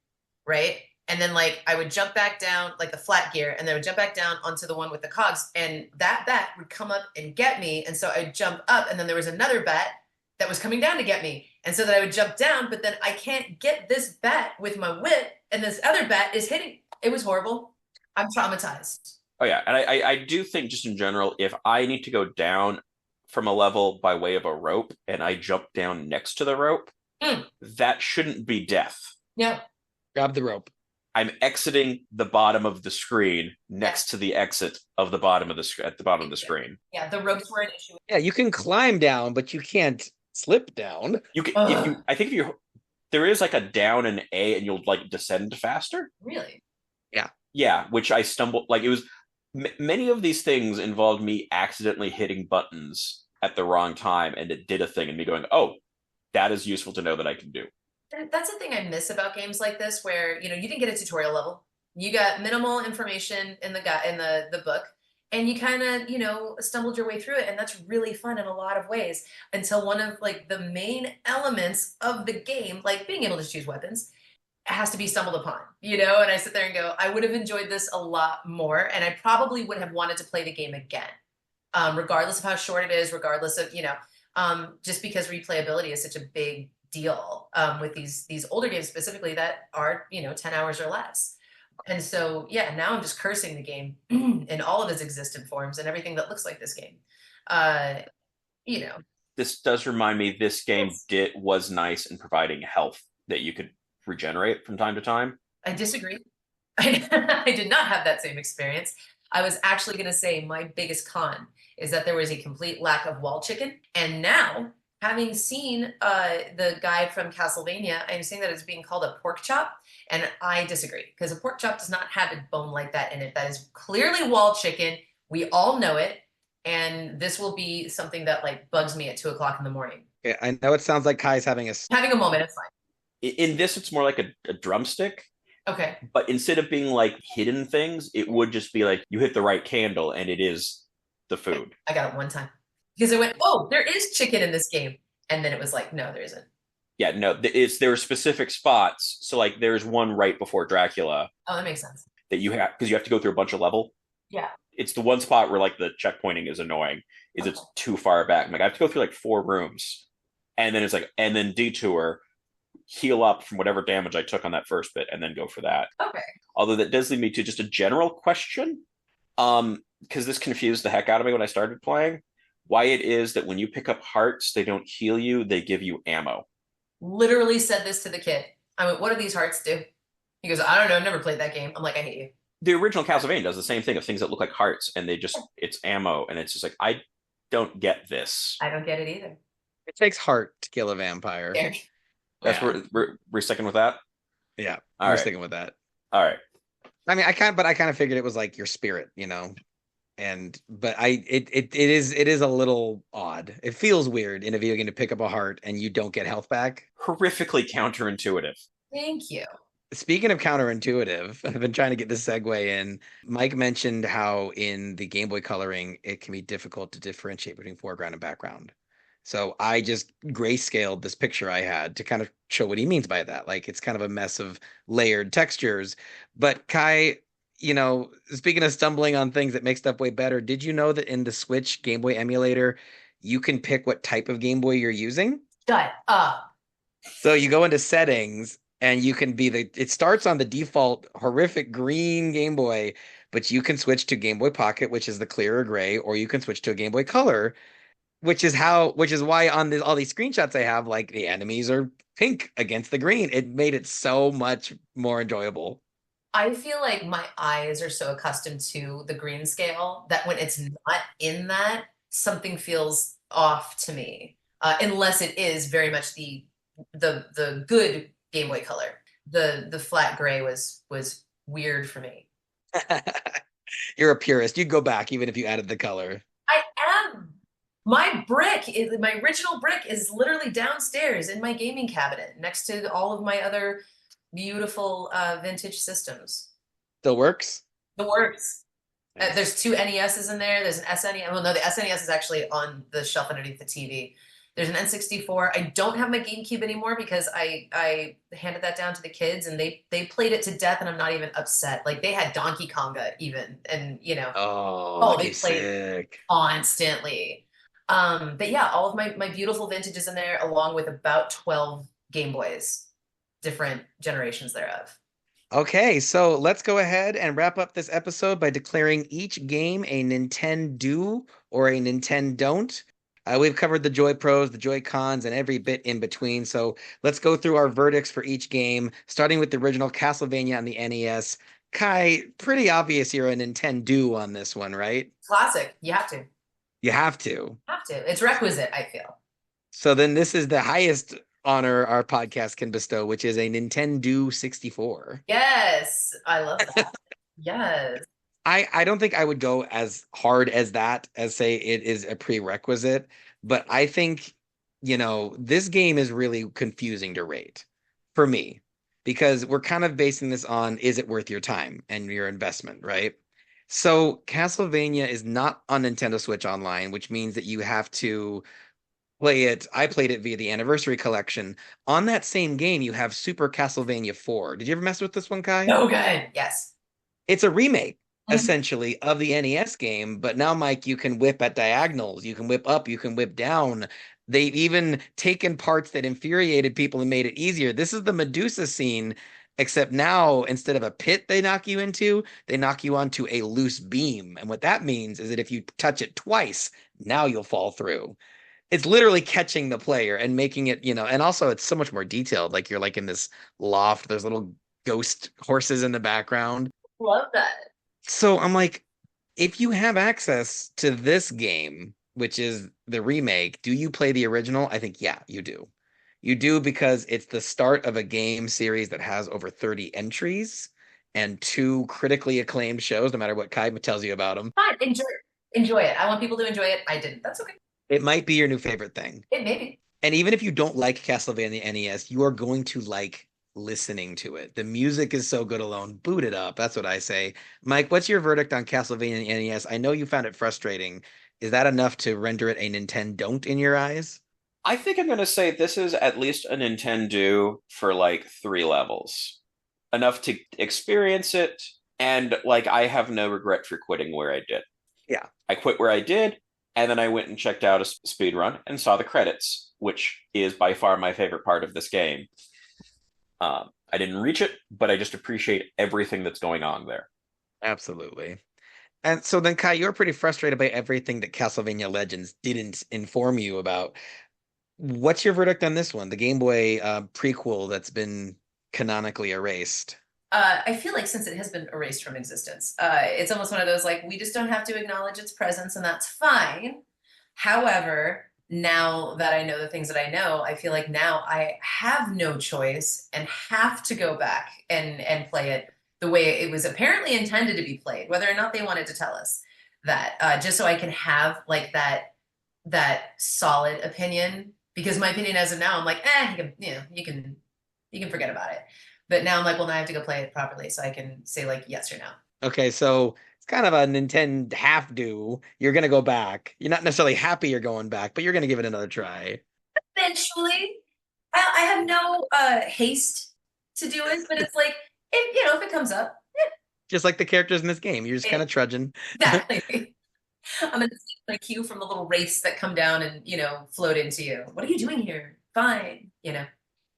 right? And then like I would jump back down, like the flat gear, and then I would jump back down onto the one with the cogs, and that bat would come up and get me. And so I'd jump up, and then there was another bat that was coming down to get me. And so that I would jump down, but then I can't get this bat with my whip, and this other bat is hitting. It was horrible. I'm traumatized. Oh yeah, and I do think just in general, if I need to go down from a level by way of a rope, and I jump down next to the rope, that shouldn't be death. Yeah. Grab the rope. I'm exiting the bottom of the screen next to the exit of the bottom of the at the bottom of the screen. Yeah, the ropes were an issue. Yeah, you can climb down, but you can't slip down. You can Ugh. I think if you there is like a down and A and you'll like descend faster. Really? Yeah, which I stumbled like it was many of these things involved me accidentally hitting buttons at the wrong time and it did a thing and me going, "Oh, that is useful to know that I can do." And that's the thing I miss about games like this, where you didn't get a tutorial level. You got minimal information in the book, and you kind of stumbled your way through it, and that's really fun in a lot of ways. Until one of like the main elements of the game, like being able to choose weapons, has to be stumbled upon. And I sit there and go, I would have enjoyed this a lot more, and I probably would have wanted to play the game again, regardless of how short it is, regardless of just because replayability is such a big deal with these older games specifically that are 10 hours or less. And so yeah, now I'm just cursing the game in all of its existent forms and everything that looks like this game. uh you know This does remind me this game was nice in providing health that you could regenerate from time to time. I disagree. I did not have that same experience. I was actually going to say my biggest con is that there was a complete lack of wall chicken. And now, having seen the guide from Castlevania, I'm saying that it's being called a pork chop. And I disagree, because a pork chop does not have a bone like that in it. That is clearly wall chicken. We all know it. And this will be something that like bugs me at 2 o'clock in the morning. Yeah, I know it sounds like Kai's having a Having a moment, it's fine. In this, it's more like a drumstick. Okay. But instead of being like hidden things, it would just be like you hit the right candle and it is the food. I got it one time because I went, oh, there is chicken in this game. And then it was like, no, there isn't. Yeah, no, there are specific spots. So like there's one right before Dracula. Oh, that makes sense. That you have, because you have to go through a bunch of level. Yeah. It's the one spot where like the checkpointing is annoying. It's too far back. Like I have to go through like 4 rooms. And then it's like, and then detour, heal up from whatever damage I took on that first bit, and then go for that. Okay. Although that does lead me to just a general question. Because this confused the heck out of me when I started playing. Why it is that when you pick up hearts, they don't heal you, they give you ammo. Literally said this to the kid. I went, what do these hearts do? He goes, I don't know, I've never played that game. I'm like, I hate you. The original Castlevania does the same thing of things that look like hearts, and it's ammo, and it's just like, I don't get this. I don't get it either. It takes heart to kill a vampire. There. That's we're sticking with that? Yeah, All we're right. sticking with that. All right. I mean, I kind of figured it was like your spirit, but it is a little odd. It feels weird in a video game to pick up a heart and you don't get health back. Horrifically counterintuitive. Thank you. Speaking of counterintuitive, I've been trying to get this segue in. Mike mentioned how in the Game Boy coloring, it can be difficult to differentiate between foreground and background. So I just grayscaled this picture I had to kind of show what he means by that. Like it's kind of a mess of layered textures. But Kai, speaking of stumbling on things that make stuff way better, did you know that in the Switch Game Boy emulator, you can pick what type of Game Boy you're using? Shut up. So you go into settings and you can it starts on the default horrific green Game Boy, but you can switch to Game Boy Pocket, which is the clearer gray, or you can switch to a Game Boy Color, which is why on all these screenshots I have, like the enemies are pink against the green. It made it so much more enjoyable. I feel like my eyes are so accustomed to the green scale that when it's not in that, something feels off to me. Unless it is very much the good Game Boy Color. The flat gray was weird for me. You're a purist. You'd go back even if you added the color. I am. My original brick is literally downstairs in my gaming cabinet next to all of my other beautiful vintage systems. Still works? The works. Nice. There's 2 NESs in there. There's an SNES. Well, no, the SNES is actually on the shelf underneath the TV. There's an N64. I don't have my GameCube anymore because I handed that down to the kids and they played it to death and I'm not even upset. Like they had Donkey Konga even, and they played it constantly. But yeah, all of my beautiful vintages in there, along with about 12 Game Boys, different generations thereof. Okay, so let's go ahead and wrap up this episode by declaring each game a NintenDO or a NintenDON'T. We've covered the Joy Pros, the Joy Cons, and every bit in between. So let's go through our verdicts for each game, starting with the original Castlevania on the NES. Kai, pretty obvious you're a Nintendo on this one, right? Classic. You have to. You have to. Have to. It's requisite, I feel. So then this is the highest honor our podcast can bestow, which is a Nintendo 64. Yes. I love that. Yes. I don't think I would go as hard as that as say it is a prerequisite, but I think, this game is really confusing to rate for me because we're kind of basing this on is it worth your time and your investment, right? So Castlevania is not on Nintendo Switch Online, which means that you have to play it. I played it via the Anniversary Collection. On that same game, you have Super Castlevania 4. Did you ever mess with this one, Kai? So good. Yes. It's a remake Mhm. essentially of the NES game, but now, Mike, you can whip at diagonals, you can whip up, you can whip down. They've even taken parts that infuriated people and made it easier. This is the Medusa scene, except now instead of a pit they knock you into, they knock you onto a loose beam. And what that means is that if you touch it twice, now you'll fall through. It's literally catching the player and making it, and also it's so much more detailed. Like you're like in this loft, there's little ghost horses in the background. Love that. So I'm like, if you have access to this game, which is the remake, do you play the original? I think, yeah, you do. You do because it's the start of a game series that has over 30 entries and two critically acclaimed shows, no matter what Kai tells you about them. Fine. Enjoy it. I want people to enjoy it. I didn't. That's okay. It might be your new favorite thing. It may be. And even if you don't like Castlevania NES, you are going to like listening to it. The music is so good alone. Boot it up. That's what I say. Mike, what's your verdict on Castlevania NES? I know you found it frustrating. Is that enough to render it a NintenDON'T in your eyes? I think I'm going to say this is at least a Nintendo for like 3 levels. Enough to experience it, and like I have no regret for quitting where I did. Yeah. I quit where I did, and then I went and checked out a speed run and saw the credits, which is by far my favorite part of this game. I didn't reach it, but I just appreciate everything that's going on there. Absolutely. And so then, Kai, you're pretty frustrated by everything that Castlevania Legends didn't inform you about. What's your verdict on this one, the Game Boy prequel that's been canonically erased? I feel like since it has been erased from existence, it's almost one of those like we just don't have to acknowledge its presence, and that's fine. However, now that I know the things that I know, I feel like now I have no choice and have to go back and play it the way it was apparently intended to be played, whether or not they wanted to tell us that, just so I can have like that solid opinion. Because my opinion as of now, I'm like, you can forget about it. But now I'm like, well, now I have to go play it properly so I can say like yes or no. Okay, so it's kind of a Nintendo half do. You're gonna go back. You're not necessarily happy you're going back, but you're gonna give it another try. Eventually, I have no haste to do it, but it's like if it comes up, Just like the characters in this game, you're just kind of trudging. exactly. I'm gonna see my cue from the little wraiths that come down and float into you. What are you doing here? Fine.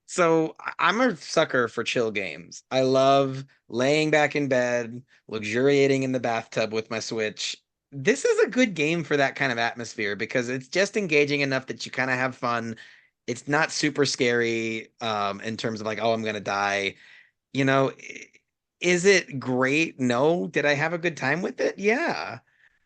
So I'm a sucker for chill games. I love laying back in bed, luxuriating in the bathtub with my Switch. This is a good game for that kind of atmosphere because it's just engaging enough that you kind of have fun. It's not super scary in terms of like, oh, I'm gonna die. You know, is it great? No. Did I have a good time with it? Yeah.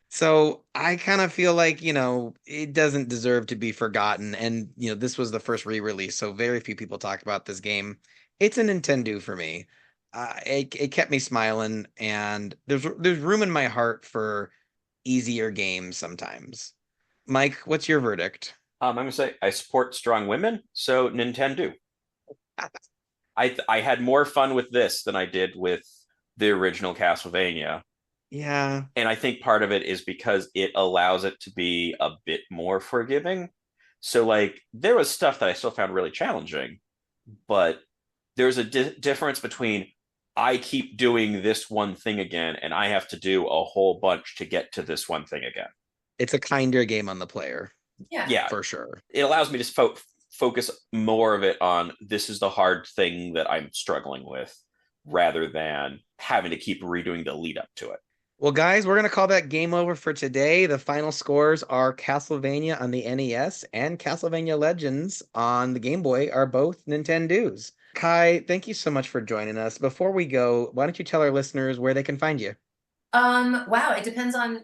So I kind of feel like, it doesn't deserve to be forgotten. And, this was the first re-release, so very few people talk about this game. It's a Nintendo for me. It kept me smiling, and there's room in my heart for easier games sometimes. Mike, what's your verdict? I'm going to say I support strong women, so Nintendo. I had more fun with this than I did with the original Castlevania. Yeah. And I think part of it is because it allows it to be a bit more forgiving. So, like, there was stuff that I still found really challenging, but there's a difference between I keep doing this one thing again, and I have to do a whole bunch to get to this one thing again. It's a kinder game on the player. Yeah. For sure. It allows me to focus more of it on this is the hard thing that I'm struggling with rather than having to keep redoing the lead up to it. Well, guys, we're going to call that game over for today. The final scores are Castlevania on the NES and Castlevania Legends on the Game Boy are both NintenDOs. Kai, thank you so much for joining us. Before we go, why don't you tell our listeners where they can find you? Wow, it depends on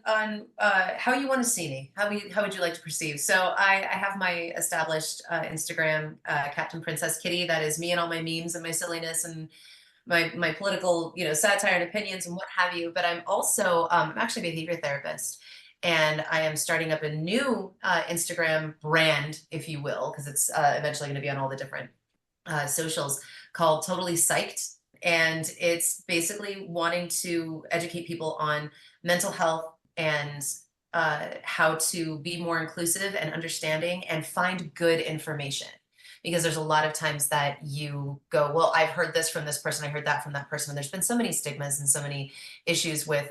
how you want to see me. How would you like to perceive? So I have my established Instagram, Captain Princess Kitty. That is me and all my memes and my silliness and my political, satire and opinions and what have you. But I'm actually a behavior therapist, and I am starting up a new Instagram brand, if you will, because it's eventually going to be on all the different socials, called Totally Psyched. And it's basically wanting to educate people on mental health and how to be more inclusive and understanding and find good information. Because there's a lot of times that you go, well, I've heard this from this person, I heard that from that person. And there's been so many stigmas and so many issues with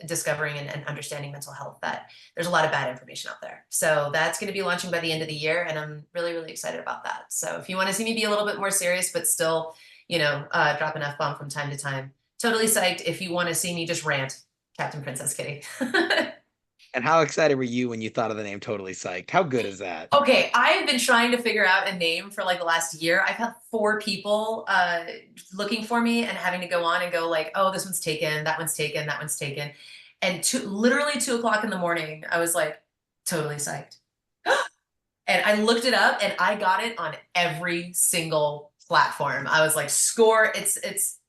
discovering and understanding mental health that there's a lot of bad information out there. So that's going to be launching by the end of the year. And I'm really, really excited about that. So if you want to see me be a little bit more serious, but still, drop an F-bomb from time to time, totally psyched. If you want to see me just rant, Captain Princess Kitty. And how excited were you when you thought of the name Totally Psyched? How good is that? Okay, I've been trying to figure out a name for like the last year. I've had 4 people looking for me and having to go on and go like, oh, this one's taken, that one's taken, that one's taken. And literally 2 o'clock in the morning, I was like, totally psyched. And I looked it up and I got it on every single platform. I was like, score, it's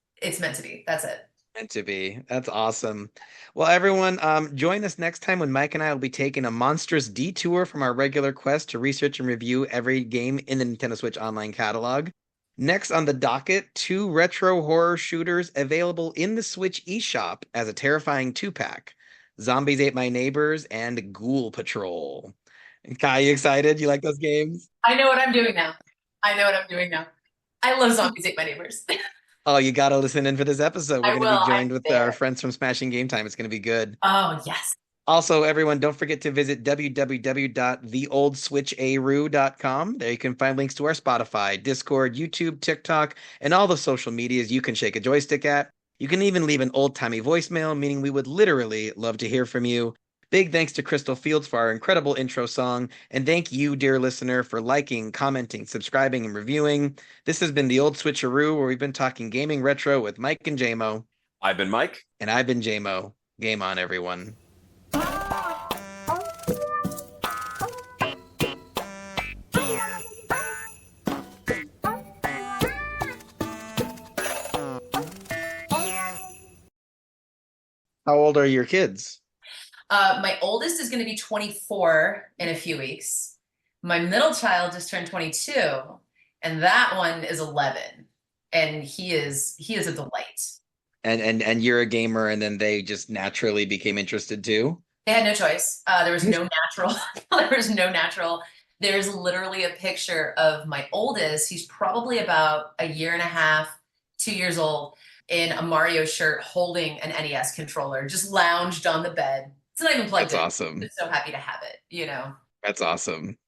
meant to be. That's it. Meant to be. That's awesome. Well, everyone, join us next time when Mike and I will be taking a monstrous detour from our regular quest to research and review every game in the Nintendo Switch Online catalog. Next on the docket, 2 retro horror shooters available in the Switch eShop as a terrifying 2-pack. Zombies Ate My Neighbors and Ghoul Patrol. Kai, you excited? You like those games? I know what I'm doing now. I love Zombies Ate My Neighbors. Oh, you got to listen in for this episode. We're I going to will. be I'm joined with there. our friends from Smashing Game Time. It's going to be good. Oh, yes. Also, everyone, don't forget to visit www.theoldswitcheroo.com. There you can find links to our Spotify, Discord, YouTube, TikTok, and all the social medias you can shake a joystick at. You can even leave an old-timey voicemail, meaning we would literally love to hear from you. Big thanks to Crystal Fields for our incredible intro song, and thank you, dear listener, for liking, commenting, subscribing, and reviewing. This has been The Old Switcheroo, where we've been talking gaming retro with Mike and Jaymo. I've been Mike. And I've been Jaymo. Game on, everyone. How old are your kids? My oldest is going to be 24 in a few weeks. My middle child just turned 22, and that one is 11, and he is a delight. And you're a gamer, and then they just naturally became interested too? They had no choice. There was no natural. There was no natural. There's literally a picture of my oldest. He's probably about a year and a half, 2 years old, in a Mario shirt holding an NES controller, just lounged on the bed. It's not even plugged in. That's awesome. I'm just so happy to have it, That's awesome.